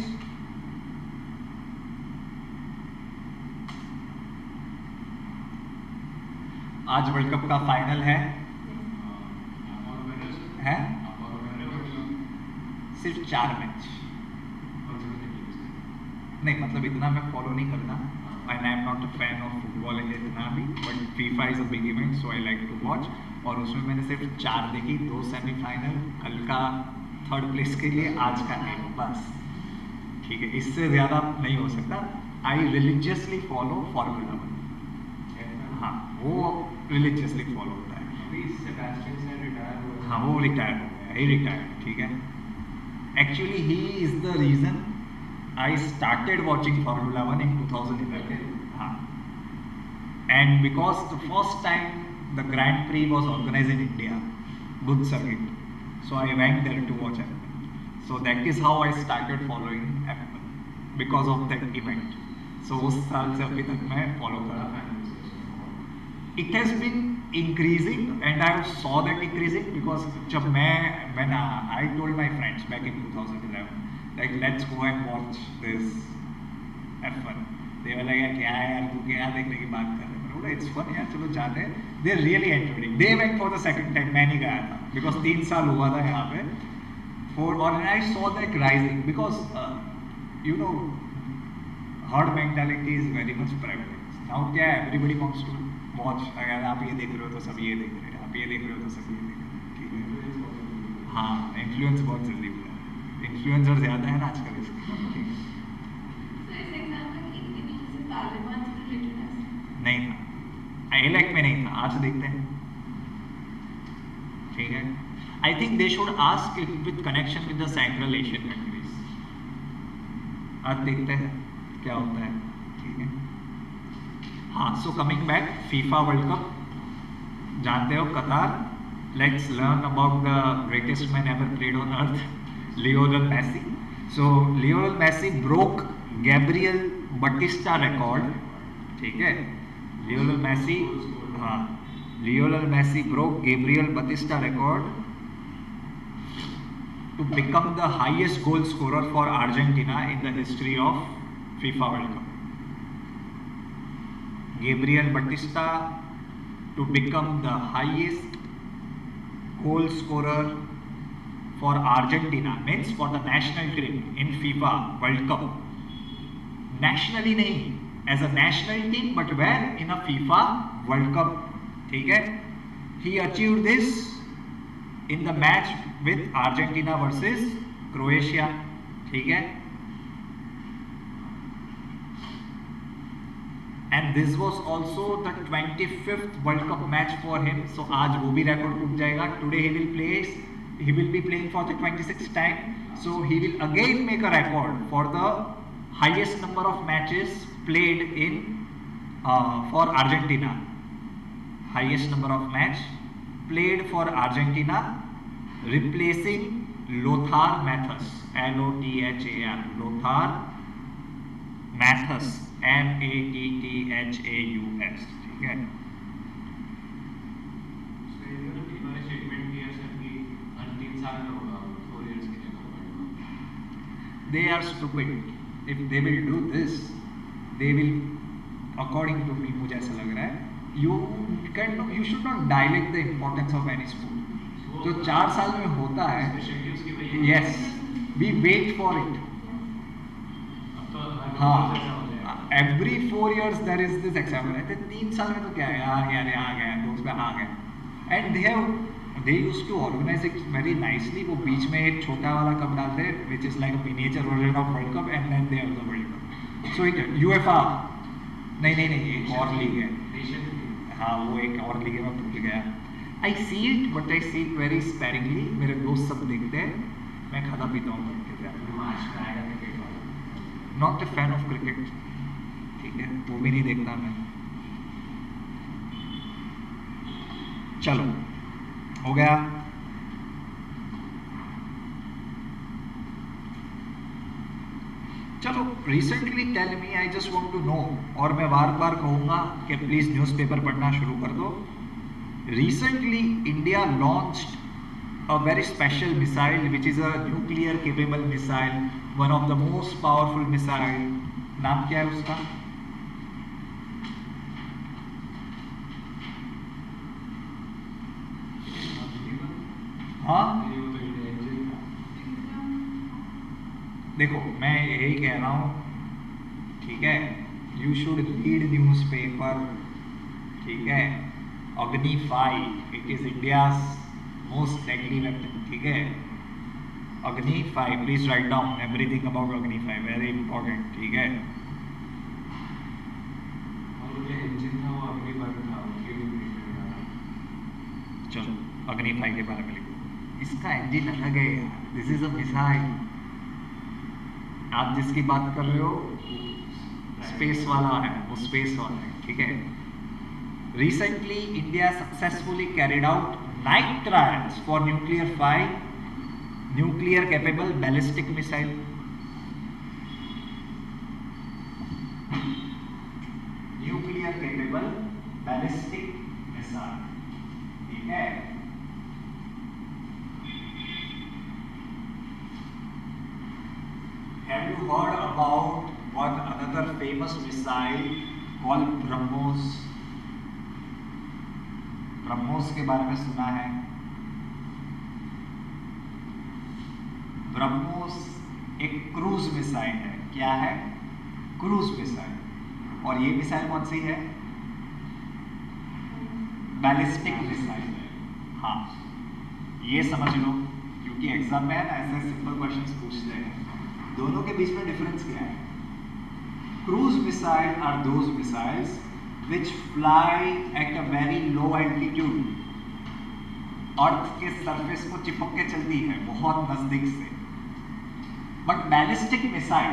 आज वर्ल्ड कप का फाइनल है सिर्फ 4 मैच, नहीं मतलब इतना मैं फॉलो नहीं करता, and I am not a fan of football इतना भी, but FIFA is a big event so I like to watch, और उसमें मैंने सिर्फ 4 देखी, 2 सेमीफाइनल, कल का 3rd प्लेस के लिए, आज का 1, बस, ठीक है, इससे ज़्यादा नहीं हो सकता। आई रिलीजियसली फॉलो फॉर्मूला 1, हाँ वो रिलीजियसली फॉलो होता है, हाँ वो रिटायर हो गया, ही रिटायर्ड, ठीक है, actually he is the reason I started watching Formula 1 in 2011. And because the first time the Grand Prix was organized in India, Buddh Circuit, so I went there to watch F1. So that is how I started following F1 because of that event. So उस साल से अभी तक मैं follow कर रहा हूँ. It has been increasing and I saw that increasing because जब when I told my friends back in 2011. Like let's go and watch this F1. They were like क्या यार तू क्या देखने की बात कर रहे हो? बोला it's fun यार चलो जाते हैं. They really enjoyed it. They went for the second time. मैं नहीं गया था because 3 साल हुआ था यहाँ पे. And I saw that rising because you know herd mentality is very much prevalent. Now क्या है everybody wants to watch. अगर आप ये देख रहे हो तो सब ये देख रहे हैं. आप ये देख रहे हो तो सब ये देख रहे हैं. ठीक है. हाँ influence बहुत जल्दी हुआ. इन्फ्लुएंसर ज्यादा है ना आजकल इसके, नहीं था एलेक्ट में नहीं था, आज देखते हैं, ठीक है, I think they should ask it with connection with the central Asian countries, आज देखते हैं क्या होता है, ठीक है, हाँ, so coming back FIFA world cup, जानते हो कतार, let's learn about the greatest man ever played on earth, Lionel Messi. So Lionel Messi broke Gabriel Batista record, ठीक है, Lionel Messi, हाँ, Lionel Messi broke Gabriel Batista record to become the highest goal scorer for Argentina in the history of FIFA World Cup. Gabriel Batista to become the highest goal scorer for Argentina, means for the national team in FIFA World Cup. Nationally नहीं, as a national team, but where in a FIFA World Cup, ठीक है? He achieved this in the match with Argentina versus Croatia, ठीक है? And this was also the 25th World Cup match for him. So आज वो भी record टूट जाएगा. Today he will be playing for the 26th time, so he will again make a record for the highest number of matches played in for Argentina, highest number of match played for Argentina, replacing Lothar Matthäus, L-O-T-H-A-R, Lothar Matthäus, M-A-T-T-H-A-U-S, ठीक है. They are stupid. If they will do this, they will, according to me, मुझे ऐसा लग रहा है, you should not dilate the importance of any sport. जो 4 साल में होता है, yes, we wait for it. हाँ, every 4 years there is this example. 3 साल में तो क्या है, आ गया, तो उसमें आ गया. And they used to organize it very nicely. वो बीच में एक छोटा वाला कप डालते हैं, which is like a miniature version of World Cup, and then they have the World Cup. So UEFA, नहीं, एक और लीग है, हाँ वो एक और लीग है, मैं भूल गया. I see it, but I see it very sparingly. मेरे दोस्त सब देखते हैं, मैं खाता पीता हूँ बैठ के. Not a fan of cricket, ठीक है, वो भी नहीं देखता मैं. चलो हो गया. Recently tell me, I just want to know, और मैं बार बार कहूँगा कि प्लीज न्यूज़पेपर पढ़ना शुरू कर दो. Recently India launched a very special missile which is a nuclear capable missile, one of the most powerful missile. नाम क्या है उसका? हाँ, देखो मैं यही कह रहा हूँ, ठीक है, यू शुड रीड न्यूज़पेपर, ठीक है. अग्नि 5, it is India's most deadly weapon, ठीक है. अग्नि 5, please write down everything about अग्नि 5, वेरी इंपॉर्टेंट, ठीक है. चलो अग्नि 5 के बारे में लिखो. इसका इंजन अलग है, दिस इज अ मिसाइल. आप जिसकी बात कर रहे हो स्पेस वाला है, वो स्पेस वाला है, ठीक है. Recently, India successfully carried out night trials for nuclear 5 nuclear capable ballistic missile. Nuclear capable ballistic missile, ठीक है. Have you heard about one another famous missile called BrahMos? BrahMos के बारे में सुना है? ब्रह्मोस एक क्रूज मिसाइल है. क्या है? Cruise missile. और ये मिसाइल कौन सी है? बैलिस्टिक मिसाइल है. हाँ, ये समझ लो, क्योंकि एग्जाम में है ना ऐसे सिंपल क्वेश्चंस पूछते हैं. दोनों के बीच में डिफरेंस क्या है? Cruise missile are those missiles which fly at a very low altitude. Earth के सरफेस को चिपक के चलती है बहुत नजदीक से. But ballistic missile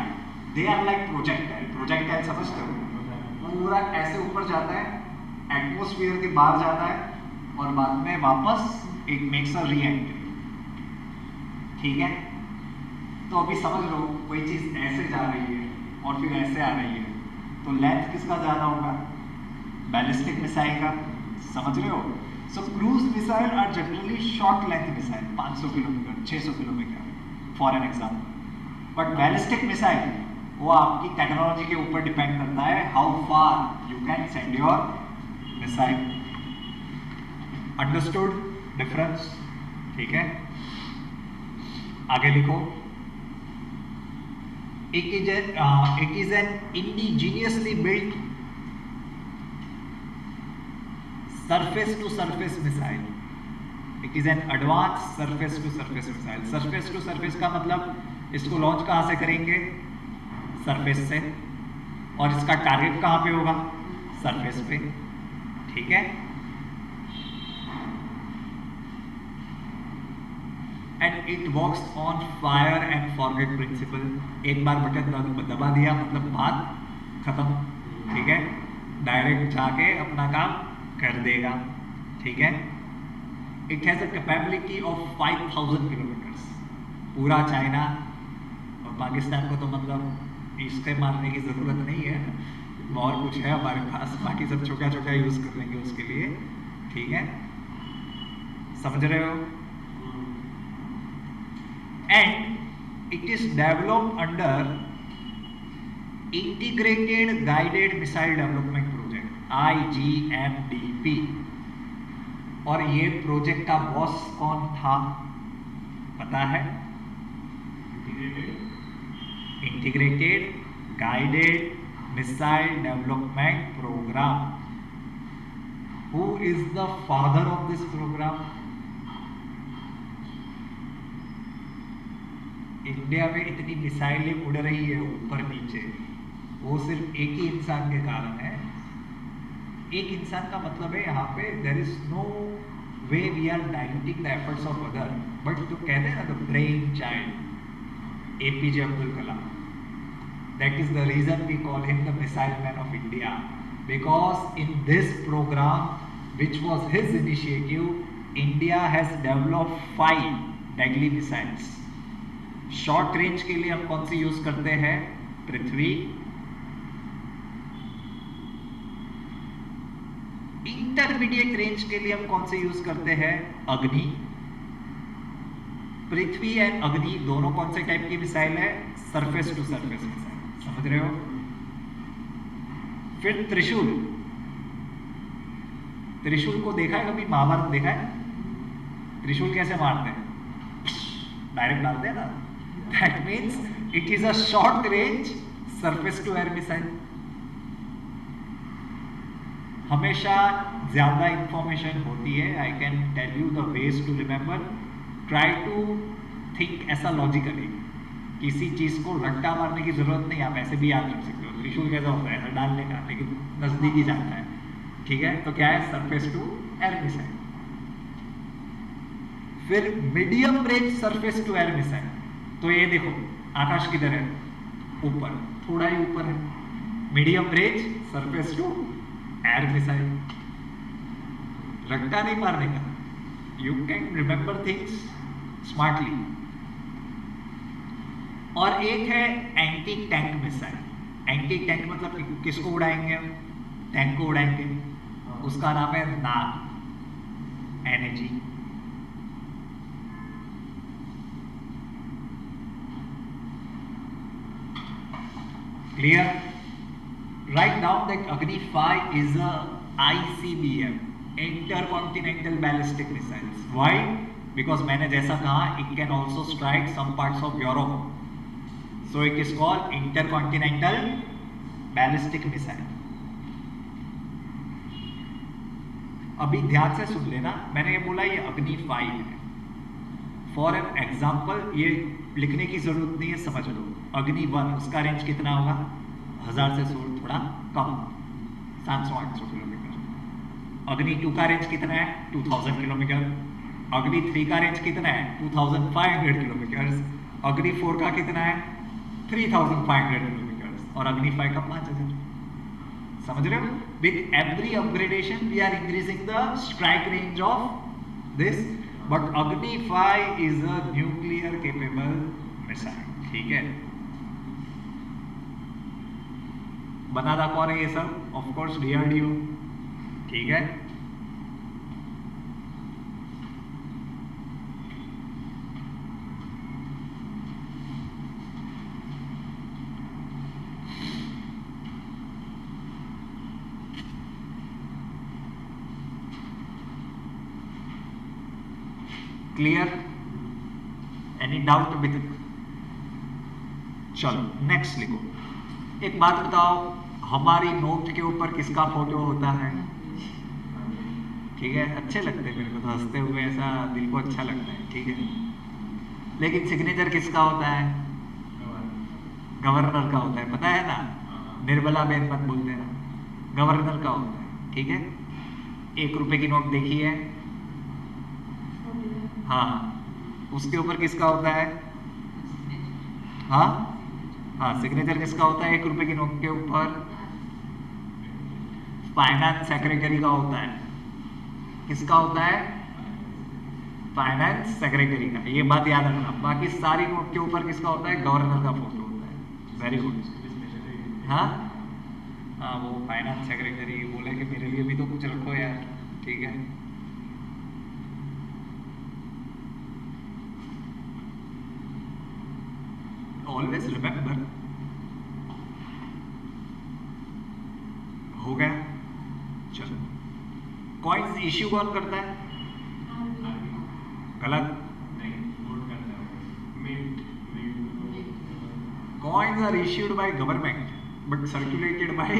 they are like projectile. Projectile समझते हो? पूरा ऐसे ऊपर जाता है, एटमोस्फियर के बाहर जाता है और बाद में वापस it makes a re entry, ठीक है. तो अभी समझ लो कोई चीज ऐसे जा रही है और फिर ऐसे आ रही है, तो लेंथ किसका ज्यादा होगा? बैलिस्टिक मिसाइल का. समझ रहे हो? So cruise missile are generally short length missile, 500 kilometre 600 kilometre for an example. But ballistic missile वो आपकी टेक्नोलॉजी के ऊपर डिपेंड करता है, how far you can send your missile. Understood difference? ठीक है, आगे लिखो. It is an indigenously built surface to surface missile. It is an advanced surface to surface missile. Surface to surface का मतलब इसको लॉन्च कहाँ से करेंगे? सरफेस से. और इसका टारगेट कहाँ पे होगा? सरफेस पे, ठीक है. And it works on fire and forget principle. एक बार बटन दबा दिया मतलब बात खत्म, ठीक है. डायरेक्ट जाके अपना काम कर देगा, ठीक है. It has a capability of 5000 kilometres. पूरा चाइना और पाकिस्तान को तो मतलब इसके मारने की जरूरत नहीं है, और कुछ है हमारे पास, बाकी सब छोटा छोटा यूज कर लेंगे उसके लिए, ठीक है. समझ रहे हो? And it is developed under integrated guided missile development project, IGMDP. और ये प्रोजेक्ट का बॉस कौन था पता है? Integrated guided missile development programme. Who is the father of this programme? India में इतनी मिसाइलें उड़ रही है ऊपर नीचे, वो सिर्फ एक ही इंसान के कारण है. एक इंसान का मतलब है यहाँ पे there is no way we are diluting the efforts of other, but तो कहते हैं ना the brainchild APJ Abdul Kalam. That is the reason we call him the missile man of India, because in this programme which was his initiative, India has developed 5 deadly missiles. Short range के लिए हम कौन सी use करते हैं? पृथ्वी, intermediate range के लिए हम कौन से यूज करते हैं? अग्नि। पृथ्वी एंड अग्नि दोनों कौन से टाइप की मिसाइल है? सरफेस टू सरफेस मिसाइल, समझ रहे हो? फिर त्रिशूल, त्रिशूल को देखा है कभी? महाभारत देखा है? त्रिशूल कैसे मारते हैं? डायरेक्ट डालते हैं ना। That means it is a short range surface to air missile. हमेशा ज्यादा इंफॉर्मेशन होती है। I can tell you the ways to remember. Try to think ऐसा लॉजिकली, किसी चीज को रट्टा मारने की जरूरत नहीं, आप ऐसे भी याद रख सकते हो। त्रिशूल कैसा होता है? ऐसा डालने का, लेकिन नजदीक ही जाता है, ठीक है? तो क्या है? Surface to air missile. फिर medium range surface to air missile, तो ये देखो आकाश किधर है? ऊपर, थोड़ा ही ऊपर है। Medium range surface to air missile, रट्टा नहीं मारने का। You can remember things smartly. और एक है anti tank missile. Anti tank मतलब किसको उड़ाएंगे? टैंक को उड़ाएंगे। उसका नाम है Nag, energy. Clear? Write down that Agni 5 is a ICBM, Intercontinental Ballistic Missiles. Why? Because मैंने जैसा कहा, it can also strike some parts of Europe. So it is called Intercontinental Ballistic Missile. अभी ध्यान से सुन लेना, मैंने ये बोला ये अग्नि 5 है। फॉर एन एग्जाम्पल, ये लिखने की जरूरत नहीं है, समझ लो। अग्नि 1 उसका रेंज कितना होगा? 1000 से थोड़ा कम, 700-800 किलोमीटर। अग्नि 2 का रेंज कितना है? 2000 किलोमीटर। अग्नि 3 का रेंज कितना है? 2500 किलोमीटर। अग्नि 4 का कितना है? 3500 किलोमीटर। और अग्नि 5 का 5000। समझ रहे हो? With every upgradation we are increasing the strike range of this, but Agni 5 is a nuclear capable missile, ठीक है? बना था कौन है ये सब? ऑफ कोर्स DRDO, ठीक है? क्लियर? Any doubt with? चलो नेक्स्ट लिखो। एक बात बताओ, हमारी नोट के ऊपर किसका फोटो होता है? ठीक है, अच्छे लगते हैं मेरे को तो, हंसते हुए ऐसा दिल को अच्छा लगता है, ठीक है? लेकिन सिग्नेचर किसका होता है? गवर्नर का होता है, पता है ना? निर्मला बेन मत बोलते ना, गवर्नर का होता है, ठीक है? 1 रुपए की नोट देखी है? हाँ, उसके ऊपर किसका होता है? हाँ हाँ, सिग्नेचर किसका होता है 1 रुपए की नोट के ऊपर? फाइनेंस सेक्रेटरी का होता है। किसका होता है? फाइनेंस सेक्रेटरी का। ये बात याद रखना। बाकी सारी नोट के ऊपर किसका होता है? गवर्नर का फोटो होता है। Very good. हाँ हाँ, वो फाइनेंस सेक्रेटरी बोले कि मेरे लिए भी तो कुछ रखो यार, ठीक है? Always remember. हो गया? चलो, कॉइन्स इश्यू कौन करता है? गलत। Coins are issued by government but circulated by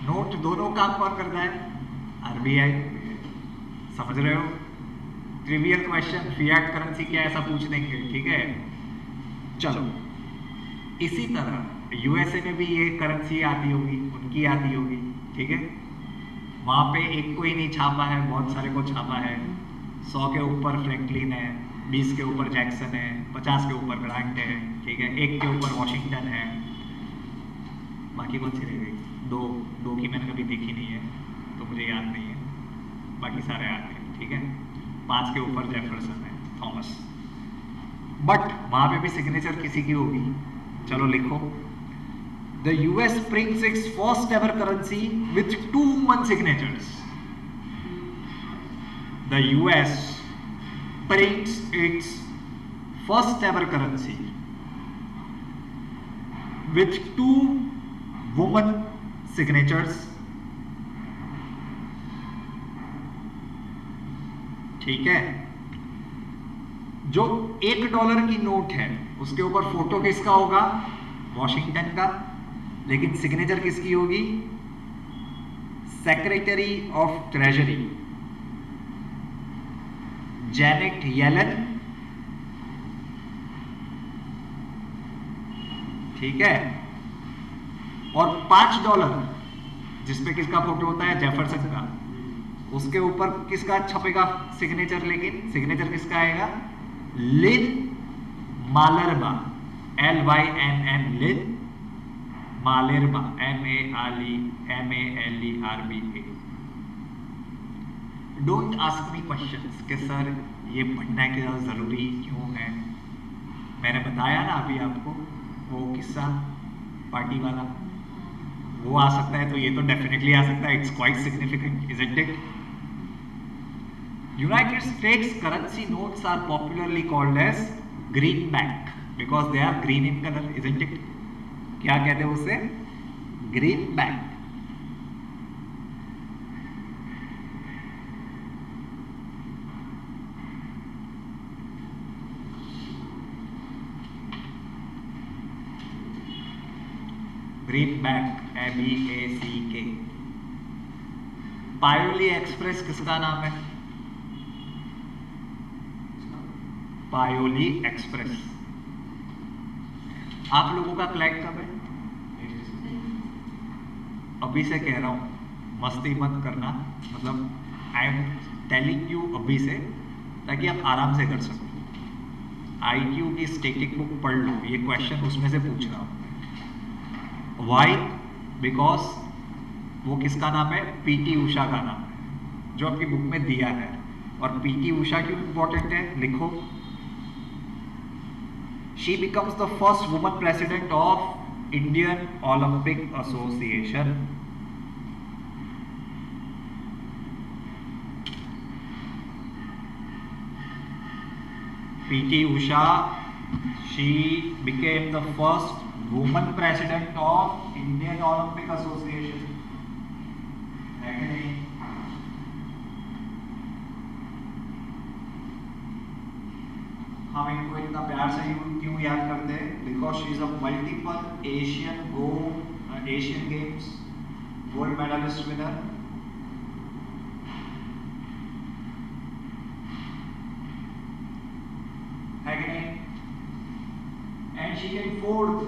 note. दोनों काम कौन करता है? RBI। समझ रहे हो? ट्रिवियल क्वेश्चन, फिएट करेंसी क्या ऐसा पूछ देंगे, ठीक है? चलो, इसी तरह USA में भी ये करेंसी आती होगी, उनकी आती होगी, ठीक है? वहाँ पे एक को ही नहीं छापा है, बहुत सारे को छापा है। 100 के ऊपर फ्रैंकलिन है, 20 के ऊपर जैक्सन है, 50 के ऊपर ग्रांट है, ठीक है? 1 के ऊपर वॉशिंगटन है। बाकी कौन सी रह गई? दो की मैंने कभी देखी नहीं है तो मुझे याद नहीं है, बाकी सारे आते हैं, ठीक है? 5 के ऊपर जेफरसन है, थॉमस। बट वहां पे भी सिग्नेचर किसी की होगी। चलो लिखो, the US prints it's first ever currency with 2 human signatures. The US prints it's first ever currency with 2 woman signatures. ठीक है, जो $1 की नोट है उसके ऊपर फोटो किसका होगा? वॉशिंगटन का, लेकिन सिग्नेचर किसकी होगी? Secretary of treasury Janet Yellen. ठीक है, और $5 जिसपे किसका फोटो होता है? जेफरसन का, उसके ऊपर किसका छपेगा सिग्नेचर? लेकिन सिग्नेचर किसका आएगा? Lynn Malerba, LYNN, Lynn Malerba, MALERBA। Don't ask me questions कि सर ये पढ़ना के जरूरी क्यों है। मैंने बताया ना अभी आपको वो किस्सा पार्टी वाला, वो आ सकता है तो ये तो डेफिनेटली आ सकता है। It's quite significant, isn't it? United States currency notes are popularly called as greenback because they are green in color, isn't it? क्या कहते हैं उसे? greenback। greenback, BACK। Payyoli express किसका नाम है? पायोली एक्सप्रेस। आप लोगों का फ्लैग कब है? अभी से कह रहा हूं, मस्ती मत करना, मतलब आई एम टेलिंग यू अभी से, ताकि आप आराम से कर सको। IQ की स्टैटिक बुक पढ़ लो, ये क्वेश्चन उसमें से पूछ रहा हूं। वाई? बिकॉज वो किसका नाम है? PT उषा का नाम है, जो आपकी बुक में दिया है। और PT उषा क्यों इंपॉर्टेंट है? लिखो, she becomes the first woman president of Indian Olympic Association। PT Usha, she became the first woman president of Indian Olympic Association। है कि नहीं? हम इनको इतना प्यार से क्यों याद करते हैं? Because she is a multiple Asian Games gold medallist winner. है कि नहीं? And she came fourth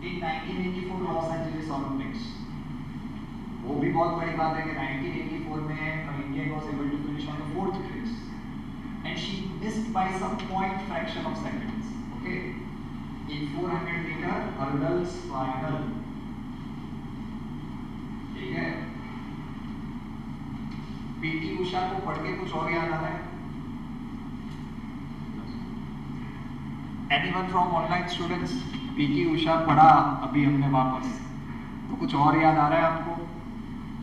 in 1984 Los Angeles Olympics. वो भी बहुत बड़ी बात है कि 1984 में India was able to finish on the 4th place and she missed by some point fraction of seconds, okay, in 400 meter hurdles final। ठीक है, PT उषा को पढ़ के कुछ और याद आ रहा है? Anyone from online students? PT Usha पढ़ा अभी हमने वापस, तो कुछ और याद आ रहा है आपको?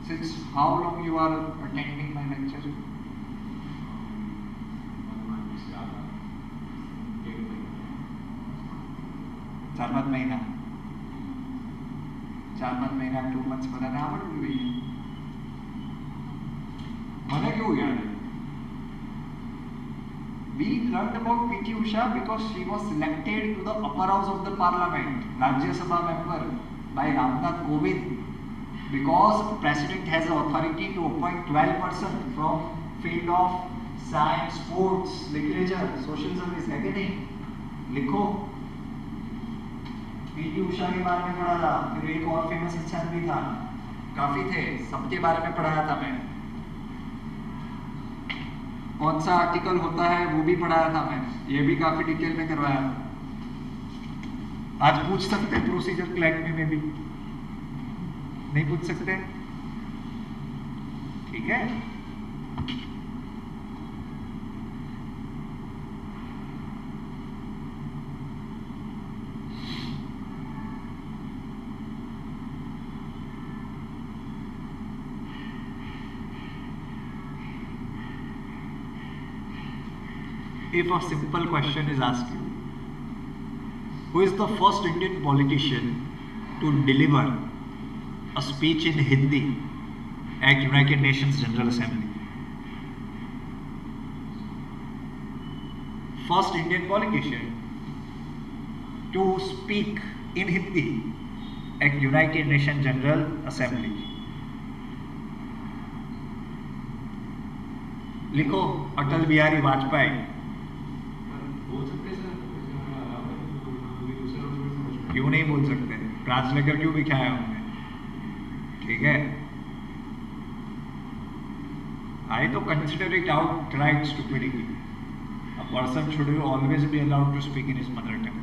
Since how long you are attending my lecture? 4-5 महीना, 4-5 महीना, 2 months बनाने आवड़ भी गई है। मैंने क्यों याद है? We learned about PT Usha because she was selected to the upper house of the parliament, Rajya Sabha member by Ramnath Kovind, because president has the authority to appoint 12 person from field of science, sports, literature, social service। है कि नहीं? लिखो, PT Usha के बारे में पढ़ा था, फिर एक और फेमस इंसान भी था, काफी थे, सबके बारे में पढ़ाया था मैं। कौन सा आर्टिकल होता है वो भी पढ़ाया था मैं, ये भी काफी डिटेल में करवाया था। आज पूछ सकते हैं प्रोसीजर क्लैट में भी? नहीं पूछ सकते? ठीक है, if a simple question is asked you, who is the first Indian politician to deliver a speech in Hindi at United Nations General Assembly? First Indian politician to speak in Hindi at United Nations General Assembly. लिखो अटल बिहारी वाजपेयी। क्यों नहीं बोल सकते? Translator क्यों बिठाया हमने? ठीक है, I तो consider it outright stupidity. A person should always be allowed to speak in his mother tongue.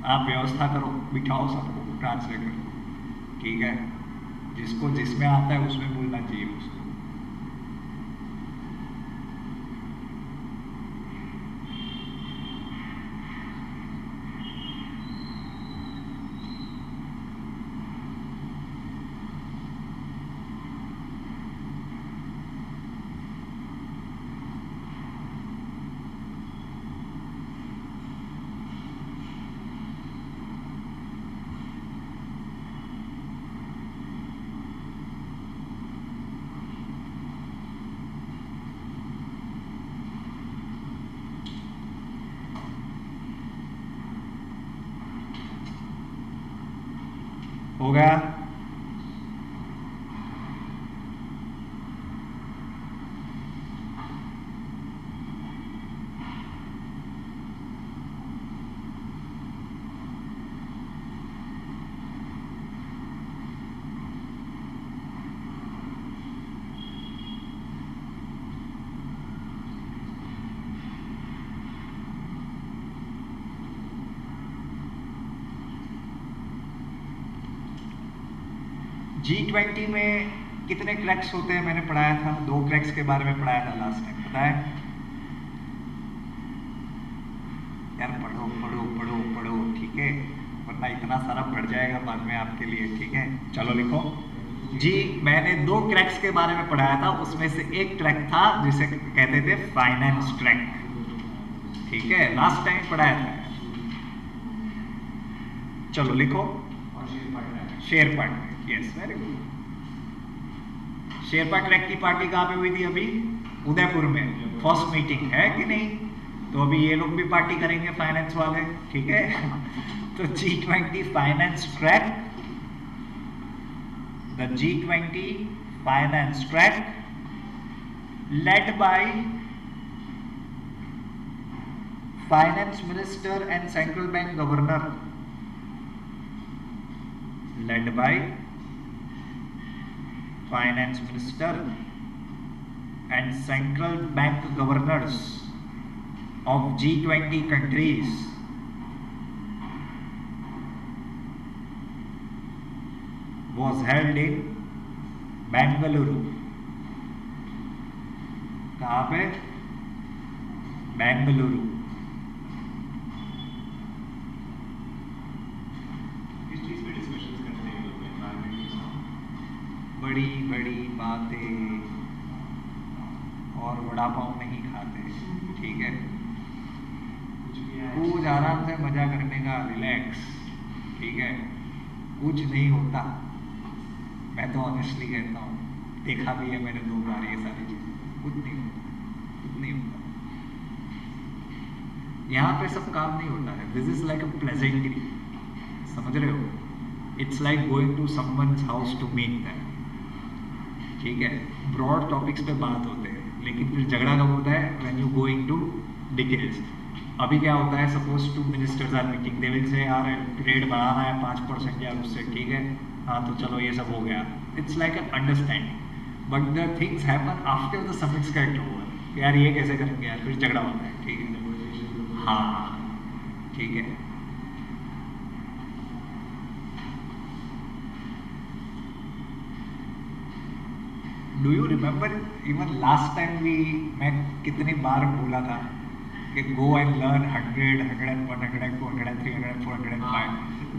आप व्यवस्था करो, बिठाओ सबको ट्रांसलेटर, ठीक है? जिसको जिसमें आता है उसमें बोलना चाहिए उसको। हो गया? G20 में कितने क्रैक्स होते हैं मैंने पढ़ाया था, 2 क्रैक्स के बारे में पढ़ाया था लास्ट टाइम, पता है यार? पढ़ो पढ़ो पढ़ो पढ़ो, ठीक है, वरना इतना सारा बढ़ जाएगा बाद में आपके लिए, ठीक है? चलो लिखो जी। मैंने 2 क्रैक्स के बारे में पढ़ाया था, उसमें से एक क्रैक था जिसे कहते थे फाइनेंस क्रैक, ठीक है? लास्ट टाइम पढ़ाया था। चलो लिखो Sherpa crack. Yes, very good. Sherpa crack की पार्टी कहाँ पे हुई थी अभी? उदयपुर में। फर्स्ट मीटिंग है कि नहीं? तो अभी ये लोग भी पार्टी करेंगे फाइनेंस वाले, ठीक है? तो G20 finance crack, the G20 finance crack led by finance minister and central bank governor, led by finance minister and central bank governors of G20 countries was held in Bengaluru. कहाँ पे? बेंगलुरु। बड़ी बड़ी बातें और वड़ा पाव नहीं खाते, ठीक है? कुछ आराम से मजा करने का, रिलैक्स, ठीक है? कुछ नहीं होता, मैं तो ऑनेस्टली कहता हूँ, देखा भी है मैंने 2 बार ये सारी चीजें, कुछ नहीं होता, कुछ नहीं होता। यहाँ पे सब काम नहीं होता है। This is like a pleasantry, समझ रहे हो? It's like going to someone's house to meet them, ठीक है? ब्रॉड टॉपिक्स पे बात होते हैं, लेकिन फिर झगड़ा कब होता है? When you go into details. अभी क्या होता है? Suppose 2 ministers are meeting, they will say यार रेट बढ़ाना है 5% यार उससे, ठीक है? हाँ तो चलो ये सब हो गया, it's like an understanding. But the things happen after the summits get over, यार ये कैसे करेंगे यार, फिर झगड़ा होता है, ठीक है? हाँ ठीक है। Do you remember even last time भी मैं कितनी बार बोला था कि गो एंड लर्न 100, 101, 100, 200, 300, 405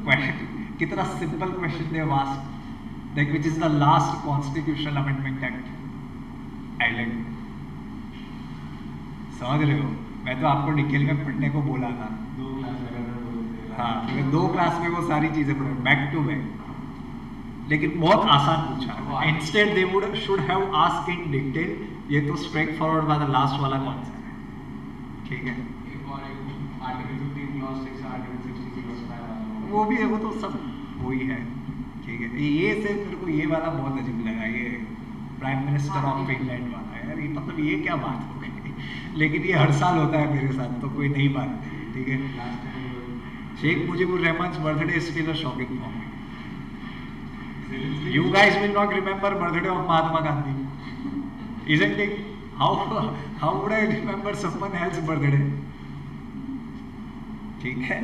क्वेश्चन। कितना simple question they ask, like which is the last constitutional amendment act island, समझ रहे हो? मैं तो आपको डिटेल में पढ़ने को बोला था। हाँ, तो 2 क्लास में वो सारी चीजें पढ़े बैक टू बैक, लेकिन बहुत आसान पूछा है। Instead they would should have asked in detail, ये तो स्ट्रेट फॉरवर्ड वाला लास्ट वाला कॉन्सेप्ट है, ठीक है। वो भी है, वो तो सब वही है, ठीक है। ये से मेरे को ये वाला बहुत अजीब लगा, ये प्राइम मिनिस्टर ऑफ फिनलैंड वाला, यार ये मतलब ये क्या बात हो गई। लेकिन ये हर साल होता है मेरे साथ, तो कोई नई बात नहीं, ठीक है। Sheikh Mujibur रहमान's birthday is still a shocking for me. You guys will not remember birthday of Mahatma Gandhi, isn't it? How would I remember someone else's birthday? ठीक है,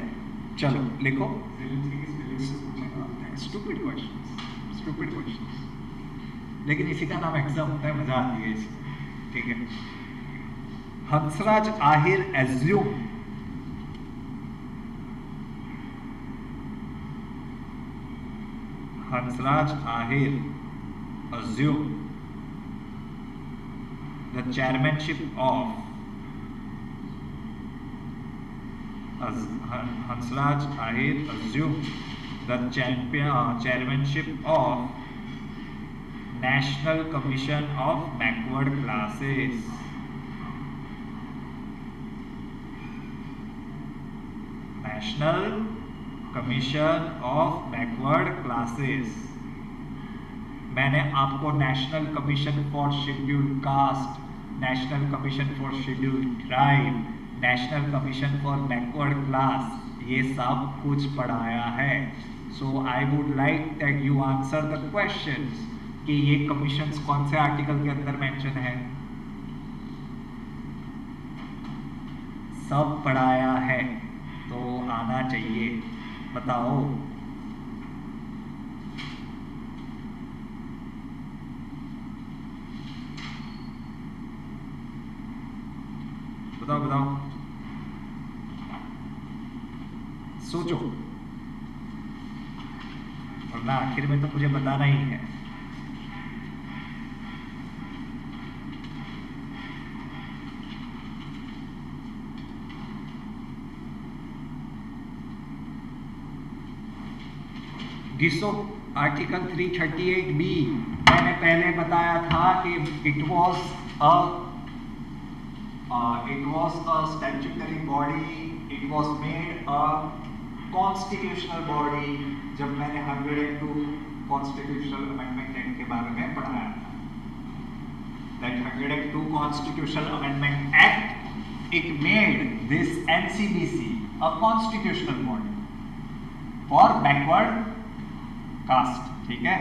चलो लिखो। Stupid questions, लेकिन इसी का नाम एग्जाम होता है, मजा आती है इसमें, ठीक है। Hansraj Ahir assume assume the chairmanship of Hansraj Ahir assumed the chairmanship of National Commission of Backward Classes. National Commission of Backward Classes. मैंने आपको national commission for scheduled caste, national commission for scheduled tribe, national commission for backward class, ये सब कुछ पढ़ाया है। So I would like that you answer the questions कि ये commissions कौन से आर्टिकल के अंदर मेंशन है। सब पढ़ाया है तो आना चाहिए, बताओ। बताओ सोचो, वरना आखिर में तो मुझे बताना ही है। घिसो आर्टिकल 338B, मैंने पहले बताया था कि it was a statutory body, it was made a constitutional body। जब मैंने 102 Constitutional Amendment Act के बारे में पढ़ाया था, that 102 Constitutional Amendment Act, it made this NCBC a constitutional body for backward caste, ठीक है।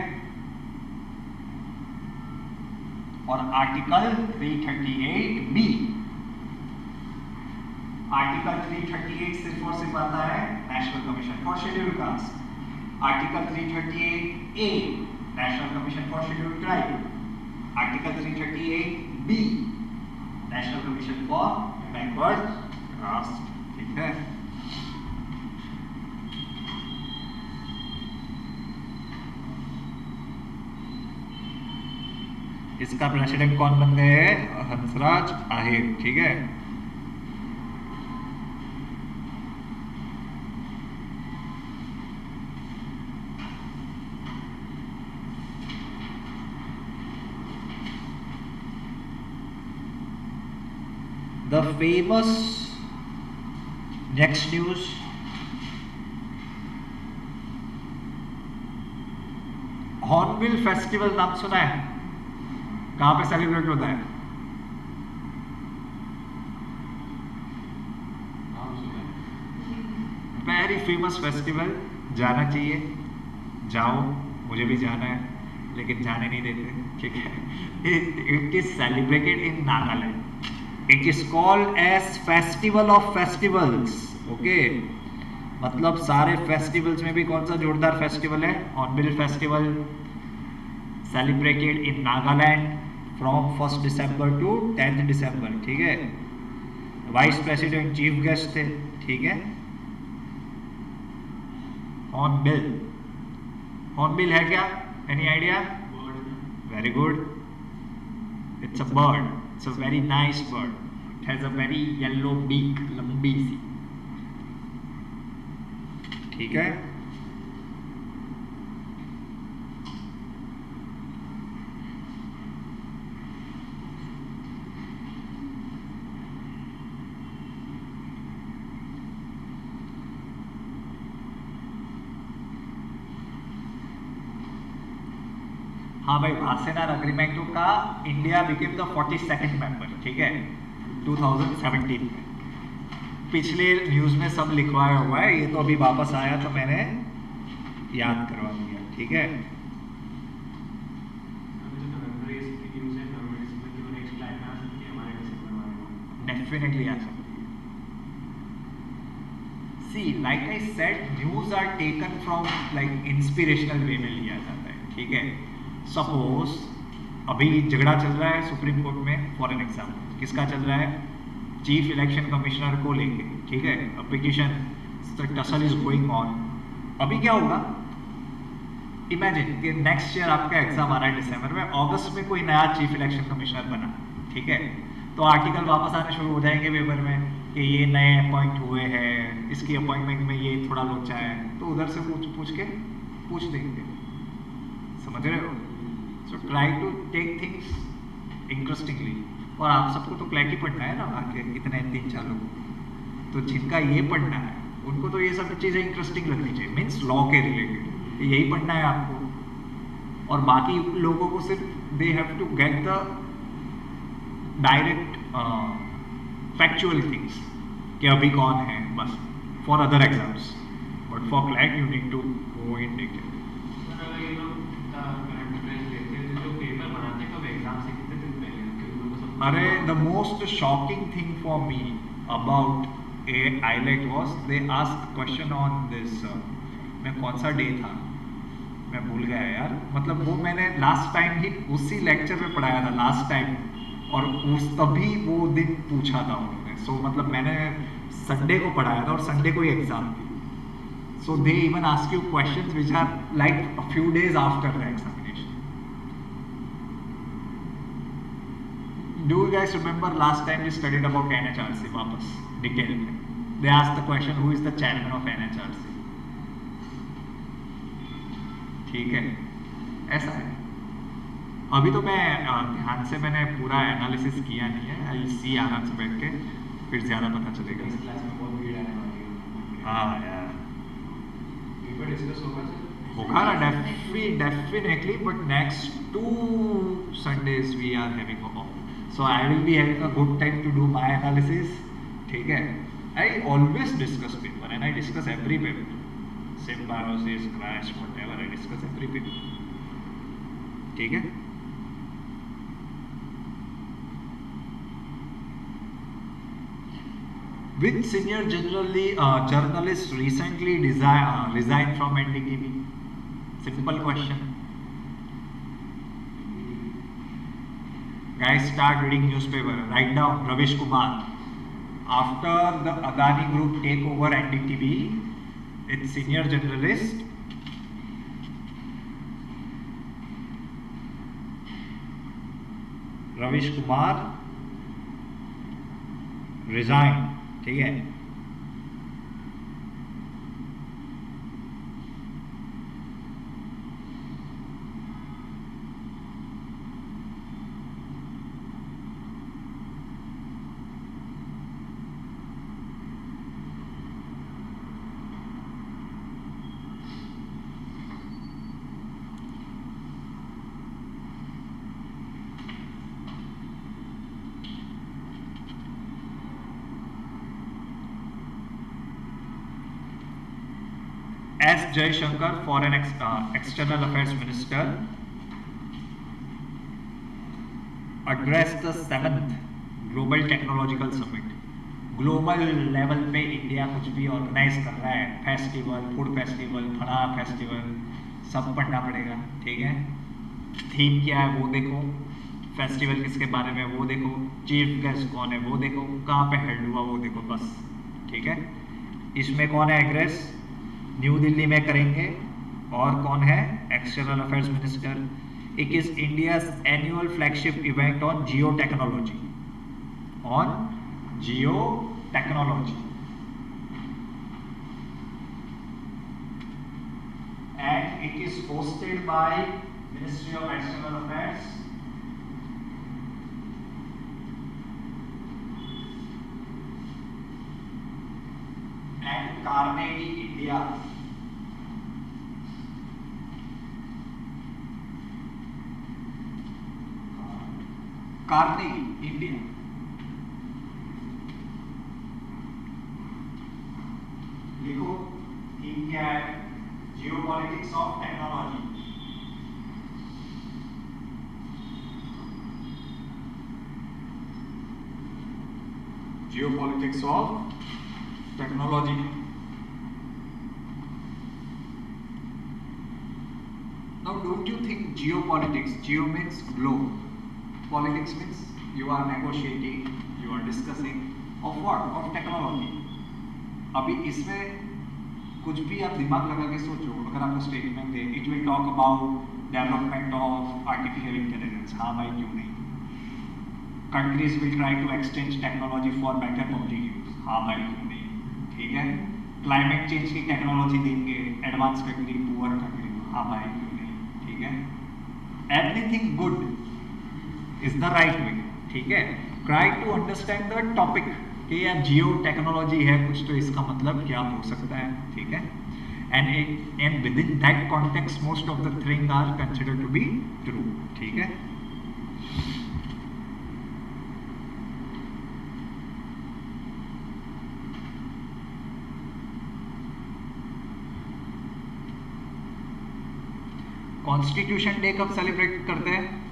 और आर्टिकल 338B, आर्टिकल 338 सिर्फ और सिर्फ आता है national commission for scheduled cast, article 338A national commission for scheduled tribe, article 338B national commission for backward caste, ठीक है। इसका प्रेसिडेंट कौन बन गए हैं? हंसराज आहिर, ठीक है। The famous next news, hornbill festival नाम सुना है? कहाँ पे सेलिब्रेट होता है? वेरी फेमस फेस्टिवल, जाना चाहिए, जाओ, मुझे भी जाना है, लेकिन जाने नहीं देते, ठीक है। It is celebrated in Nagaland, it is called as festival of festivals, okay. मतलब सारे फेस्टिवल्स में भी कौन सा जोरदार फेस्टिवल है? Hornbill festival, celebrated in Nagaland from 1 December to 10 December, ठीक है। वाइस प्रेसिडेंट चीफ गेस्ट थे, ठीक है। हॉर्नबिल, हॉर्नबिल है क्या? Any idea? Very good, it's a bird, it's a very nice bird, has a very yellow beak, लंबी सी, ठीक है। हाँ भाई, वासेनार अग्रीमेंट का India became the 42nd member, ठीक है, 2017 में। पिछले न्यूज़ में सब लिखवाया हुआ है, ये तो अभी वापस आया तो मैंने याद करवा दिया, ठीक है। डेफिनेटली आ सकती है। See like I said, news are taken from like inspirational way में लिया जाता है, ठीक है। सपोज अभी झगड़ा चल रहा है सुप्रीम कोर्ट में, फॉर एन एग्जाम्पल, किसका चल रहा है, चीफ इलेक्शन कमिश्नर को लेके, ठीक है, petition tussle is going on. अभी क्या होगा, इमेजिन कि नेक्स्ट ईयर आपका एग्जाम आ रहा है दिसंबर में, अगस्त में कोई नया चीफ इलेक्शन कमिश्नर बना, ठीक है, तो आर्टिकल वापस आने शुरू हो जाएंगे पेपर में कि ये नए अपॉइंट हुए हैं, इसकी अपॉइंटमेंट में ये थोड़ा लोचा है, तो उधर से पूछ देंगे, समझ रहे हो। So try to take things interestingly. और आप सबको तो क्लैक ही पढ़ना है ना, आके इतने 3-4 लोगों को, तो जिनका ये पढ़ना है उनको तो ये सब चीज़ें इंटरेस्टिंग लगनी चाहिए, मीन्स लॉ के रिलेटेड यही पढ़ना है आपको। और बाकी लोगों को सिर्फ they have to get the direct factual things कि अभी कौन है, बस, for other exams, but for क्लैक you need to go in detail. अरे the most shocking thing for me about IELTS was they asked question on this, मैं कौन सा डे था मैं भूल गया यार, मतलब वो मैंने लास्ट टाइम ही उसी लेक्चर में पढ़ाया था लास्ट टाइम, और उस तभी वो दिन पूछा था उन्होंने। सो मतलब मैंने संडे को पढ़ाया था और संडे को ही एग्जाम थी, so they even ask you questions which are like a few days after the examination. Do you guys remember last time we studied about NHRC? वापस डिटेल में they asked the question who is the chairman of NHRC, ठीक है, ऐसा है। अभी तो मैं ध्यान से मैंने पूरा एनालिसिस किया नहीं है, आई सी आराम से बैठ के, फिर ज़्यादा पता चलेगा। इस क्लास में बहुत भीड़ आने वाली है। हाँ यार, पेपर डिस्कस होगा ना, definitely, but next 2 Sundays we are having a off, so I will be having a good time to do my analysis, ठीक है। I always discuss paper and I discuss every paper, symbiosis, crash, whatever, I discuss every paper, ठीक है। Which senior journalist recently resigned from NDTV? Simple question. Guys, start reading newspaper. Write down Ravish Kumar. After the Adani Group take over NDTV, its senior journalist Ravish Kumar resigned, ठीक है। S. Jaishankar, Foreign External Affairs Minister, addressed the 7th Global Technological Summit. Global level पे India कुछ भी organise कर रहा है, festival, food festival, फला festival, सब पढ़ना पड़ेगा, ठीक है। थीम क्या है वो देखो, फेस्टिवल किसके बारे में वो देखो, चीफ गेस्ट कौन है वो देखो, कहाँ पे हेल्ड हुआ वो देखो, बस, ठीक है। इसमें कौन है एग्रेस, न्यू दिल्ली में करेंगे, और कौन है external affairs minister. It is India's annual flagship event on Jio technology, on Jio technology, and it is hosted by Ministry of External Affairs and Carnegie India. Carnegie India. लिखो थीम क्या है? Geopolitics of technology. Geopolitics of technology. Now don't you think geopolitics, geo means globe, politics means you are negotiating, you are discussing of what? Of technology. अभी इसमें कुछ भी आप दिमाग लगा के सोचो, अगर आपको स्टेटमेंट दे it will talk about development of artificial intelligence, हाँ भाई क्यों नहीं। Countries will try to exchange technology for better public use, हाँ भाई क्यों नहीं, ठीक है। क्लाइमेट चेंज की टेक्नोलॉजी देंगे एडवांस कंट्री पुअर कंट्री, हाँ भाई क्यों नहीं, ठीक है। Everything good is the right way, ठीक है। Try to understand the topic कि यार जियो टेक्नोलॉजी है कुछ, तो इसका मतलब क्या हो सकता है, ठीक है। And within that context most of the thing are considered to be true, ठीक है। कॉन्स्टिट्यूशन डे कब सेलिब्रेट करते हैं?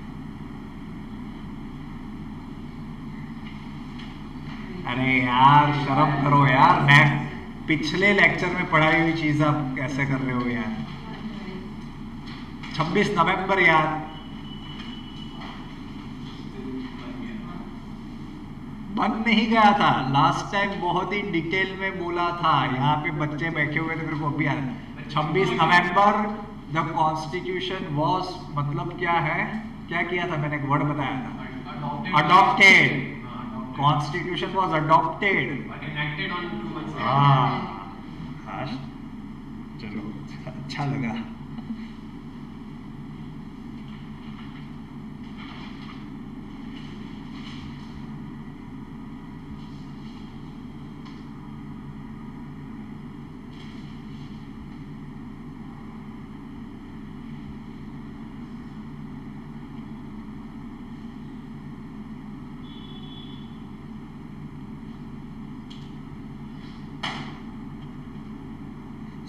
अरे यार शर्म करो यार, मैं पिछले लेक्चर में पढ़ाई हुई चीज आप कैसे कर रहे हो यार। 26 नवंबर यार, बन नहीं गया था लास्ट टाइम, बहुत ही डिटेल में बोला था। यहाँ पे बच्चे बैठे हुए थे, मेरे को अभी याद। 26 नवंबर द कॉन्स्टिट्यूशन वॉज, मतलब क्या है, क्या किया था मैंने, एक वर्ड बताया था, adopted. Constitution was adopted but enacted on 2 months later. हाँ, चलो अच्छा लगा।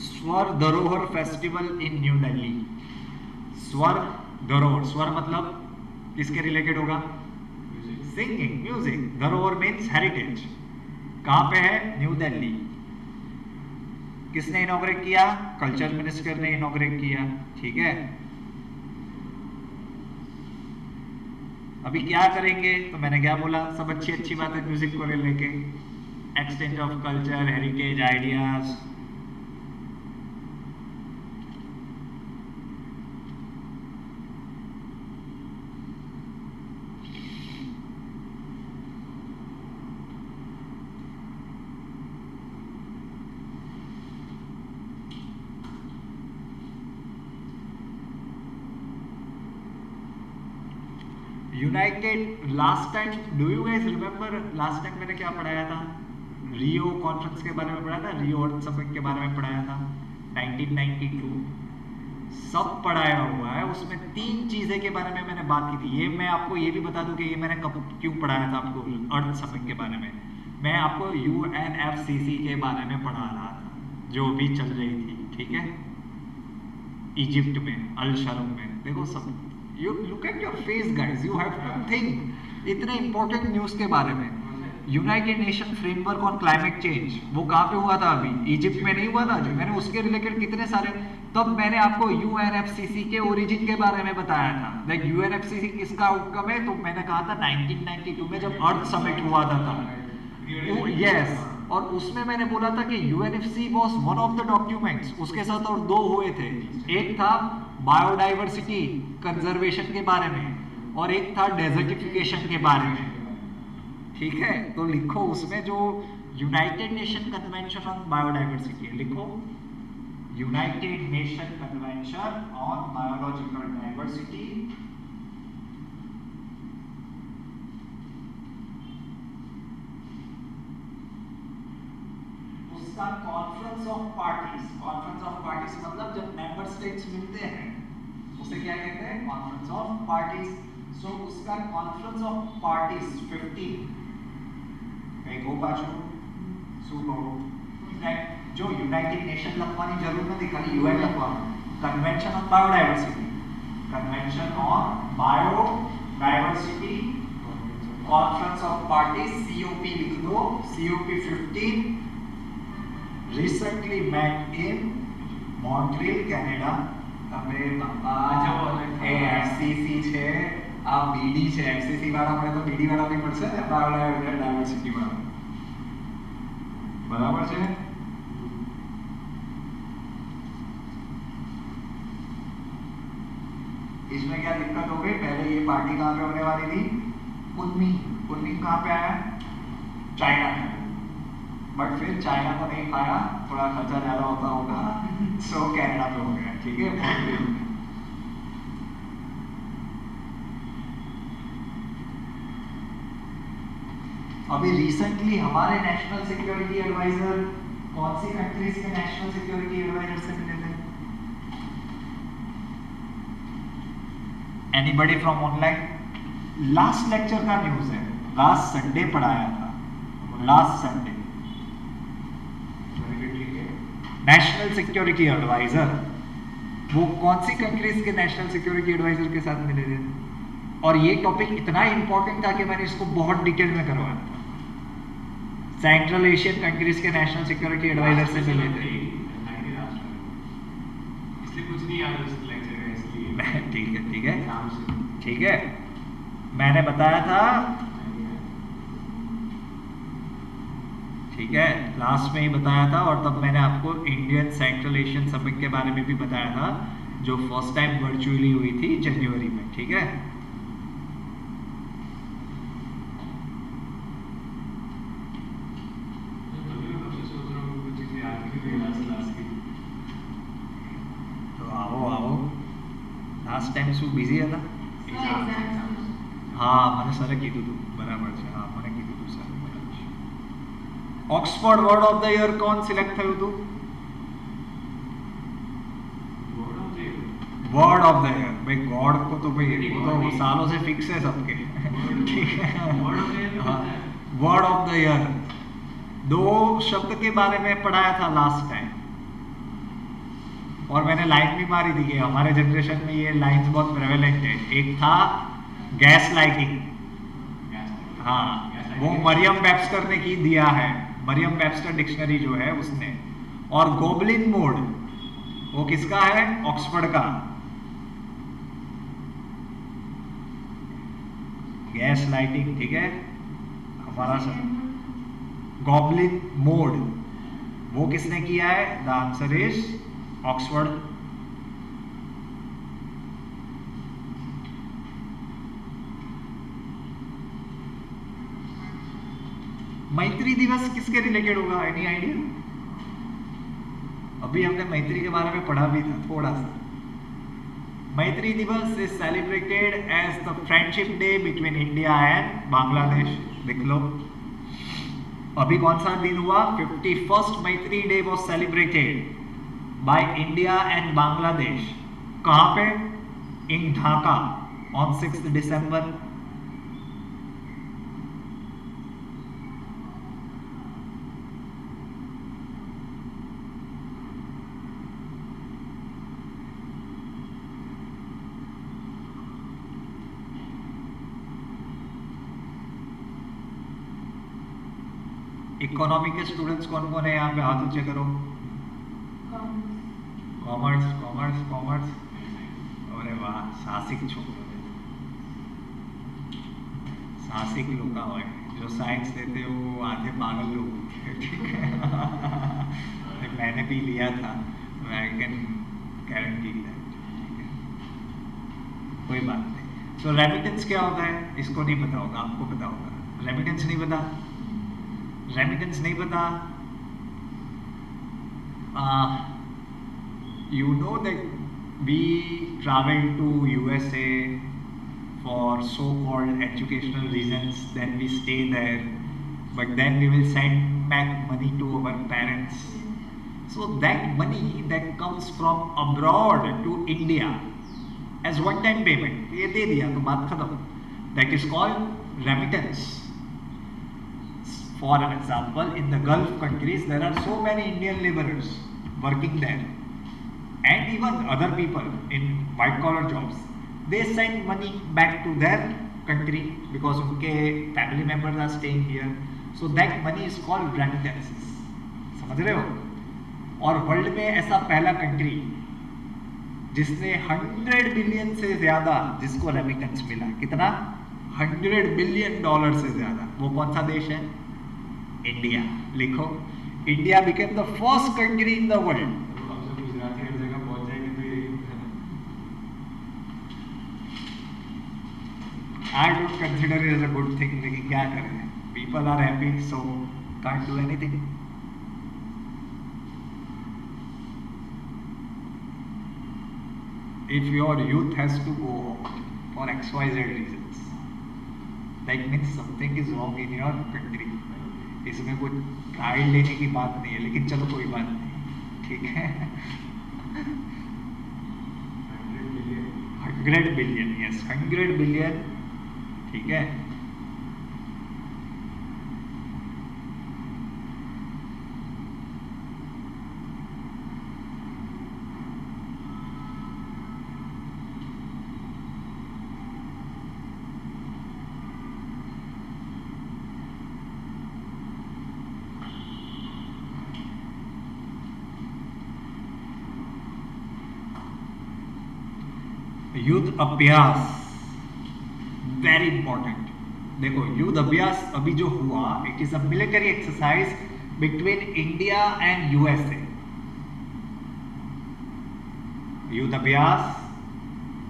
स्वर धरोहर फेस्टिवल इन न्यू दिल्ली। स्वर धरोहर, स्वर मतलब किसके रिलेटेड होगा? Singing, music. धरोहर मीन्स हेरिटेज। कहाँ पे है? न्यू दिल्ली। किसने इनॉग्रेट किया? कल्चर मिनिस्टर ने इनॉग्रेट किया, ठीक है। अभी क्या करेंगे? तो मैंने क्या बोला, सब अच्छी अच्छी बातें म्यूजिक को लेके, exchange of culture, heritage, ideas. United, last time do you guys remember last time मैंने क्या पढ़ाया था? रियो कॉन्फ्रेंस के बारे में पढ़ाया था, रियो अर्थ समिट के बारे में पढ़ाया था 1992। सब पढ़ाया हुआ है, उसमें 3 चीजें के बारे में मैंने बात की थी। ये मैं आपको ये भी बता दूं कि ये मैंने कब क्यों पढ़ाया था आपको अर्थ समिट के बारे में। मैं आपको UNFCCC के बारे में पढ़ा रहा था जो भी चल रही थी, ठीक है, इजिप्ट में, अल शर्म में। देखो सब, you look at your face guys, you have to think इतने इंपॉर्टेंट न्यूज के बारे में। United nation framework on climate change, वो कहाँ पे हुआ था? अभी इजिप्ट में नहीं हुआ था जो? मैंने उसके रिलेटेड कितने सारे, तब मैंने आपको UNFCCC के ओरिजिन के बारे में बताया था। लाइक UNFCCC किसका आउटकम है? तो मैंने कहा था 1992 में जब अर्थ समिट हुआ था यस, और उसमें मैंने बोला था कि UNFCCC was one of the documents. उसके साथ और 2 हुए थे, एक था बायोडाइवर्सिटी कंजर्वेशन के बारे में और एक था डेजर्टिफिकेशन के बारे में। ठीक है, तो लिखो उसमें जो United Nation convention on biodiversity है, लिखो United Nation convention on biological diversity, उसका conference of parties, conference of parties मतलब जब मेंबर स्टेट्स मिलते हैं उसे क्या कहते हैं, कॉन्फ्रेंस ऑफ पार्टीज। सो उसका कॉन्फ्रेंस ऑफ पार्टीज 15 કઈ ગો પાછું શું કહું, જો યુનાઇટેડ નેશન લખવાની જરૂર નથી, ખાલી યુએન લખવાનું, convention on biodiversity, convention on biodiversity, conference of parties COP लिख दो, COP 15 recently met in Montreal, Canada। હવે FCC છે, આ BD છે, FCC વાળા મને તો BD વાળા બી મળશે ને, બાયોડાયવર્સિટી વાળા, બરાબર છે। इसमें क्या दिक्कत हो गई, पहले ये पार्टी कहाँ पे होने वाली थी, कुनमिंग, कुनमिंग कहाँ पे आया, चाइना में, बट फिर चाइना को नहीं पाया, थोड़ा खर्चा ज्यादा होता होगा, सो कनाडा पे हो गया, ठीक है। अभी रिसेंटली हमारे नेशनल सिक्योरिटी एडवाइजर कौन सी कंट्रीज के नेशनल सिक्योरिटी एडवाइजर से मिले थे, anybody from online, last lecture का न्यूज है, लास्ट संडे पढ़ाया था, last Sunday national security adviser, वो कौन सी कंट्रीज के नेशनल सिक्योरिटी एडवाइजर के साथ मिले थे, और ये टॉपिक इतना इंपॉर्टेंट था कि मैंने इसको बहुत डिटेल में करवाया था। सेंट्रल एशियन कंट्रीज के नेशनल सिक्योरिटी एडवाइजर से मिले थे, इसलिए कुछ नहीं याद उस लेक्चर का, इसलिए ठीक है, ठीक है, ठीक है, मैंने बताया था, ठीक है, लास्ट में ही बताया था, और तब मैंने आपको इंडियन सेंट्रल एशियन समिट के बारे में भी बताया था, जो फर्स्ट टाइम वर्चुअली हुई थी जनवरी में, ठीक है। तो आओ आओ, लास्ट टाइम શું બિઝી હતા, હા મને સરે કીધું હતું, બરાબર છે, હા મને કીધું હતું સર, બરાબર છે। Oxford word of the year કોણ સિલેક્ટ થયું હતું, वर्ड ऑफ द ईयर, भाई गॉड को तो भाई वो तो सालों से फिक्स है सबके, ठीक है। वर्ड ऑफ द ईयर 2 शब्द के बारे में पढ़ाया था लास्ट टाइम, और मैंने लाइन भी मारी थी कि हमारे जनरेशन में ये लाइंस बहुत प्रेवेलेंट है। एक था गैस लाइटिंग, हाँ वो मरियम वेब्स्टर ने की दिया है, मरियम वेब्स्टर डिक्शनरी जो है उसने। और गोबलिन मोड वो किसका है, ऑक्सफोर्ड का। गैस लाइटिंग, ठीक है, हमारा सब। गॉबलिन मोड वो किसने किया है, द आंसर इज ऑक्सफोर्ड। मैत्री दिवस किसके रिलेटेड होगा, एनी आइडिया? अभी हमने मैत्री के बारे में पढ़ा भी था थोड़ा सा। Maitri Diwas is celebrated as the friendship day between India and Bangladesh. देख लो अभी कौन सा दिन हुआ, 51st Maitri day was celebrated by India and Bangladesh. कहां पे, in Dhaka on 6th December। Economy के स्टूडेंट्स कौन कौन है यहाँ पे, हाथ ऊंचे करो। कॉमर्स कॉमर्स कॉमर्स, अरे वाह साहसिक छोकरो, साहसिक लोग હોય जो साइंस लेते हो वो आधे पागल लोग होते हैं, ठीक है। मैंने भी लिया था, आई कैन गारंटी दैट, ठीक है, कोई बात नहीं। सो रेमिटेंस क्या होता है, इसको नहीं पता होगा, आपको पता होगा। रेमिटेंस नहीं पता, रेमिटेंस नहीं पता. You know that we travel to USA for so-called educational reasons, then we stay there, but then we will send back money to our parents. So that money that comes from abroad to India as one-time payment, ये दे दिया तो बात खत्म. That is called remittance. For an example, in the Gulf countries, there are so many Indian laborers working there, and even other people in white-collar jobs. They send money back to their country because उनके family members are staying here. So that money is called remittances. समझ रहे हो? और world में ऐसा पहला country जिसने 100 billion से ज्यादा जिसको रेमिटेंस मिला, कितना? $100 बिलियन से ज्यादा. वो कौन सा देश है? इंडिया. लिखो, India became the first country in the world. Gujarat हर जगह पहुंच जाएंगे तो ये I don't consider it as a good thing. लेकिन क्या करें? People are happy, so can't do anything. If your youth has to go for XYZ reasons, that means something is wrong in your country. इसमें कुछ pride लेने की बात नहीं है, लेकिन चलो कोई बात नहीं, ठीक है. 100 बिलियन, यस, 100 बिलियन, ठीक है. युद्ध अभ्यास वेरी इंपॉर्टेंट. देखो, युद्ध अभ्यास अभी जो हुआ, it is a military exercise between India and USA. Yudh Abhyas,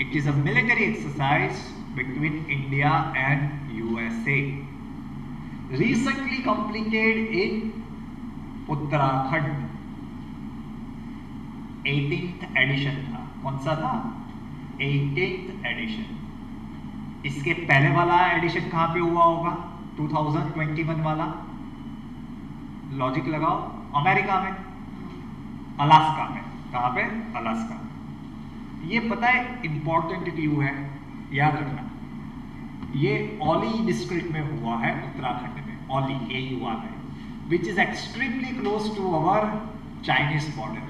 it is a military exercise between India and USA, recently completed in Uttarakhand. 18th edition था. कौन सा था? 18th addition. इसके पहले वाला एडिशन कहां पे हुआ होगा? 2021 वाला. लॉजिक लगाओ. अमेरिका में, अलास्का में. कहां पे? अलास्का. ये पता है इंपॉर्टेंट क्यों है, याद रखना. ये ओली डिस्ट्रिक्ट में हुआ है उत्तराखंड में. ओली AUR है, which is extremely close to our Chinese border.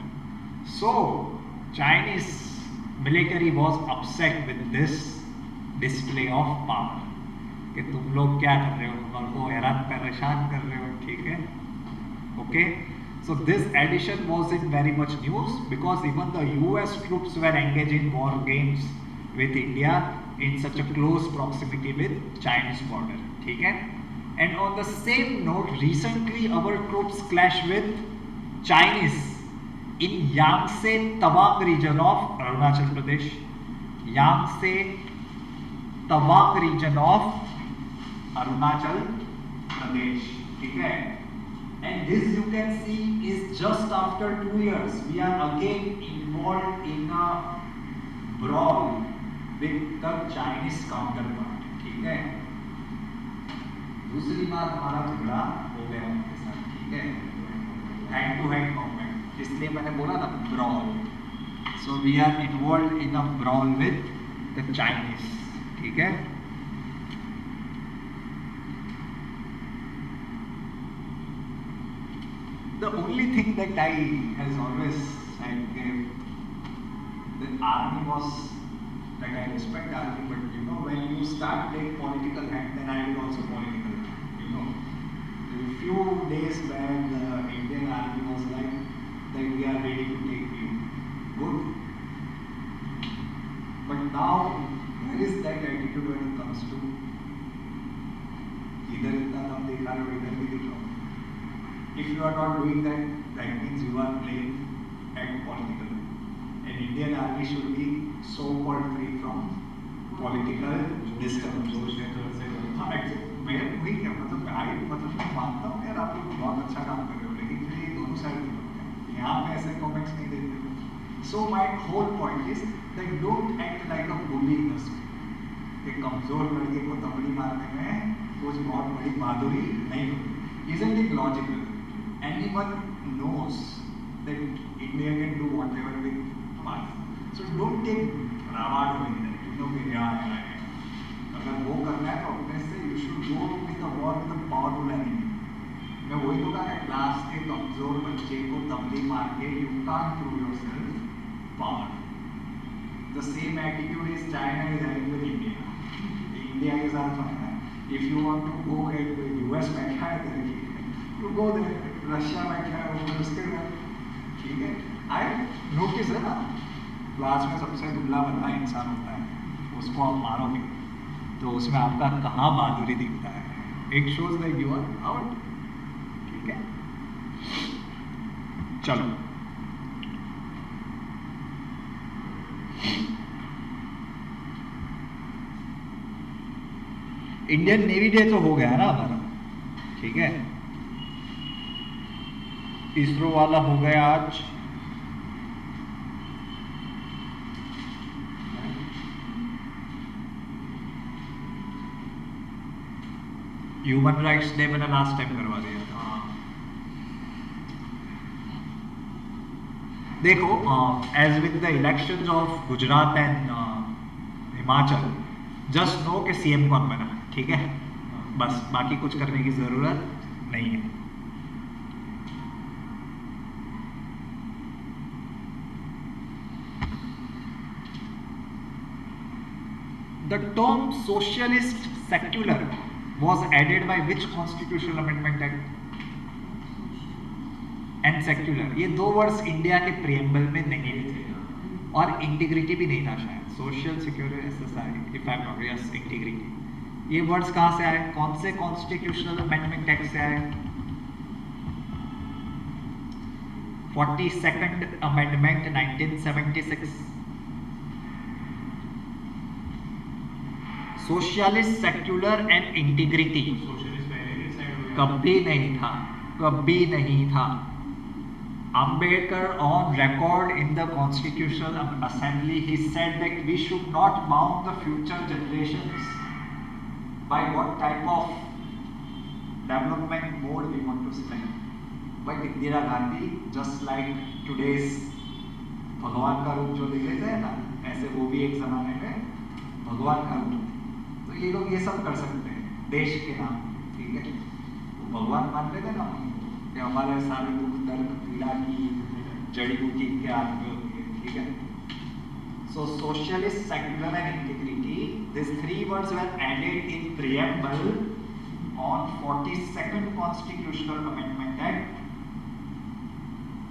So Chinese military was upset with this display of power कि तुम लोग क्या कर रहे हो, तुमको हैरान परेशान कर रहे हो, ठीक है. Okay, so this edition was in very much news because even the US troops were engage in war games with India in such a close proximity with Chinese border, ठीक है. And on the same note, recently our troops clash with Chinese in Yangtze Tawang region of Arunachal Pradesh. Yangtze Tawang region of Arunachal Pradesh, ठीक है. And this you can see is just after 2 years we are again involved in a brawl with the Chinese counterpart, ठीक है. दूसरी बात, हमारा झगड़ा हो गया उनके साथ, ठीक है, हैंड टू हैंड कॉम्बैट. इसलिए मैंने बोला ना brawl. So we are involve in a brawl with the Chinese, ठीक है. The only thing that I has always said the army was that I respect army, but you know when you start take political hand, then I will also political hand, you know. A few days back the Indian army was like that we are ready to take you. Good. But now, where is that attitude when it comes to इधर इतना दम दिखा रहे हो, इधर भी दिखाओ. If you are not doing that, that means you are playing at political. And Indian army should be so-called free from political disturbance. हाँ, मैं वही क्या So my whole point is that don't act like a bully in the school. एक कमजोर लड़के को तबड़ी मारने में कुछ बहुत बड़ी बहादुरी नहीं होती. Isn't it logical? Anyone knows that India can do whatever with money. So don't take bravado in that. You know कि यहाँ है. अगर वो करना है तो अपने से you should go with the war with a powerful enemy. मैं वही तो कहा क्लास के कमजोर बच्चे को तबली मार के you can't prove yourself powerful. The same attitude is China is having with India. India के साथ है. If you want to go US बैठा है तेरे you go there. रशिया बैठा है वो उसके में ठीक है. I notice है ना क्लास में सबसे दुबला बंदा इंसान होता है उसको आप मारोगे तो उसमें आपका कहाँ बहादुरी दिखता है. एक shows that you are out. ठीक है. चलो इंडियन नेवी डे तो हो गया है ना हमारा. ठीक है. इसरो वाला हो गया आज. ह्यूमन राइट्स डे मैंने लास्ट टाइम करवा दिया था. देखो as with the elections of Gujarat and Himachal just know कि सीएम कौन बना. ठीक है. बस बाकी कुछ करने की जरूरत नहीं है. The term socialist secular was added by which constitutional amendment act? And secular ये दो वर्ड्स इंडिया के प्रियम्बल में नहीं थे और इंटीग्रिटी भी नहीं था शायद. Social security society if I am not yes integrity ये वर्ड्स कहाँ से आए? कौन से कॉन्स्टिट्यूशनल अमेंडमेंट एक्ट से आए? 42nd amendment 1976. Socialist secular and integrity कभी नहीं था. कभी नहीं था. Ambedkar on record in the Constitutional Assembly he said that we should not bound the future generations by what type of development mode we want to spend. But Indira Gandhi just like today's भगवान का रूप जो देख लेते हैं ना ऐसे वो भी एक जमाने में भगवान का रूप. तो ये लोग ये सब कर सकते हैं देश के नाम. ठीक है. वो भगवान मान लेते ना कि हमारे सारे दुख दर्द पीड़ा की जड़ी बूटी के हाथ में होती है. ठीक है. So socialist, secular and integrity, these three words were added in preamble on 42nd Constitutional Amendment Act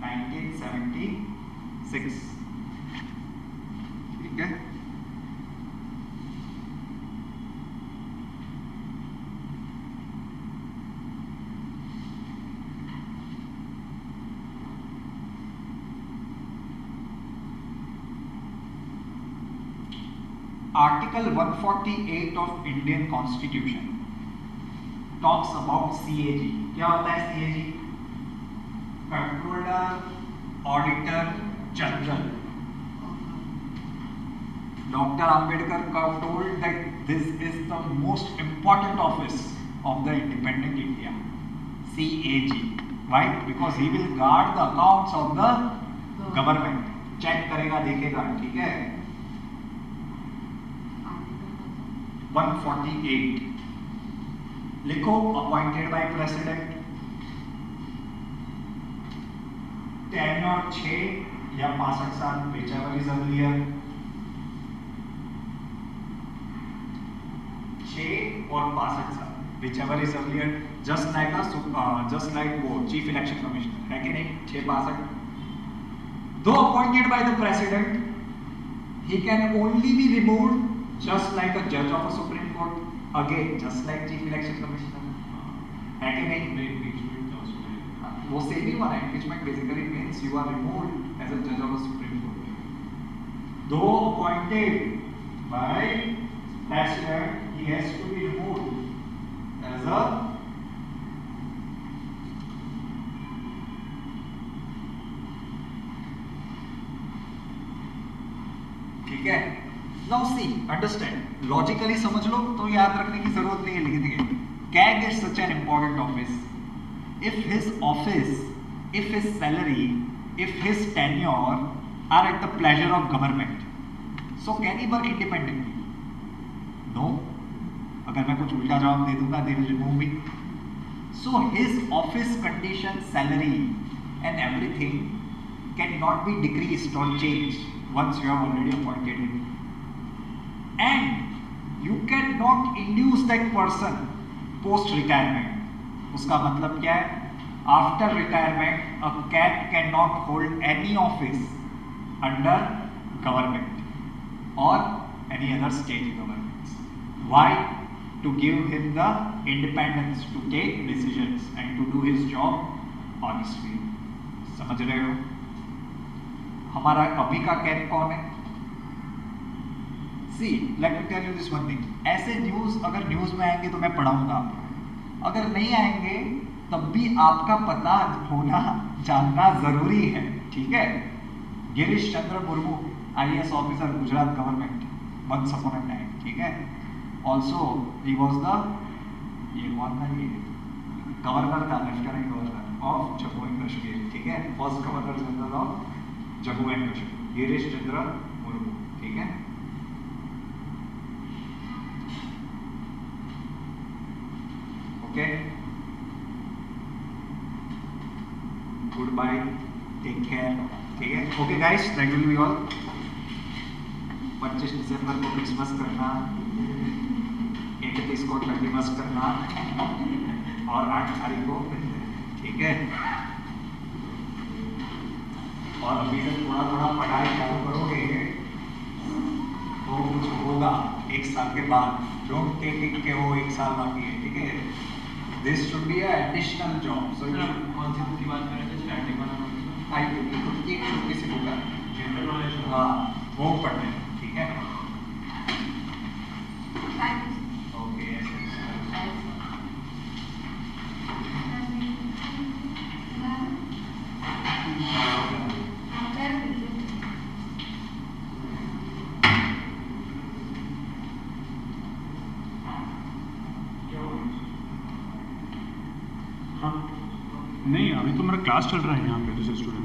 1976. ठीक है. Article 148 of Indian Constitution talks about CAG. क्या होता है CAG? Controller, Auditor General. Dr. Ambedkar told that this is the most important office of the independent India. CAG. Why? Because he will guard the accounts of the government. Check करेगा, देखेगा. ठीक है. 148 लिखो. Appointed by president. Tenure 6 या 65 साल whichever is earlier. 6 और 65 साल whichever is earlier. just like वो चीफ इलेक्शन कमिश्नर है कि नहीं. 6-62 दो appointed by the president. he can only be removed just like a judge of a Supreme Court. Again, just like Chief Election Commissioner. है कि नहीं? वो same ही वाला impeachment basically means you are removed as a judge of a Supreme Court. Though appointed by president, he has to be removed as a ठीक है। Now see understand, logically समझ लो तो याद रखने की जरूरत नहीं है, लिख देंगे। CAG is such an important office. If his office, if his salary, if his tenure are at the pleasure of government, so can he work independently? No. अगर मैं कुछ उल्टा जवाब दे दूंगा, they will remove me. So his office condition, salary, and everything cannot be decreased or changed once you have already appointed him. And you cannot induce that person post retirement. उसका मतलब क्या है? After retirement, a CAG cannot hold any office under government or any other state governments. Why? To give him the independence to take decisions and to do his job honestly. समझ रहे हो? हमारा अभी का CAG कौन है? See, let me tell you this one thing. ऐसे news अगर न्यूज़ में आएंगे तो मैं पढ़ाऊंगा आपको, अगर नहीं आएंगे तब भी आपका पता होना जानना जरूरी है, ठीक है। Girish Chandra Murmu, IAS officer, Gujarat government, once upon a time, ठीक है। ऑल्सो ही वॉज द, ये कौन था, ये गवर्नर था, lieutenant governor of Jammu and Kashmir, ठीक है। First governor general of Jammu and Kashmir, Girish Chandra Murmu, ठीक है। Okay, goodbye, take care, ठीक है। Okay guys, that will be all. 25 दिसंबर को क्रिसमस करना, 31 को 31 करना और 8 तारीख को मिलते हैं, ठीक है। और अभी से थोड़ा थोड़ा पढ़ाई चालू करोगे तो कुछ होगा 1 साल के बाद। डोंट टेक इट के वो 1 साल बाकी है, ठीक है। This should be an additional job. So you should, कौन सी बुक की बात कर रहे थे? स्टैटिक वाला एक छोटी सी बुक है, जनरल नॉलेज। हाँ वो पढ़ने, ठीक है। ओके, नहीं, अभी तो मेरा क्लास चल रहा है यहाँ पे दूसरे स्टूडेंट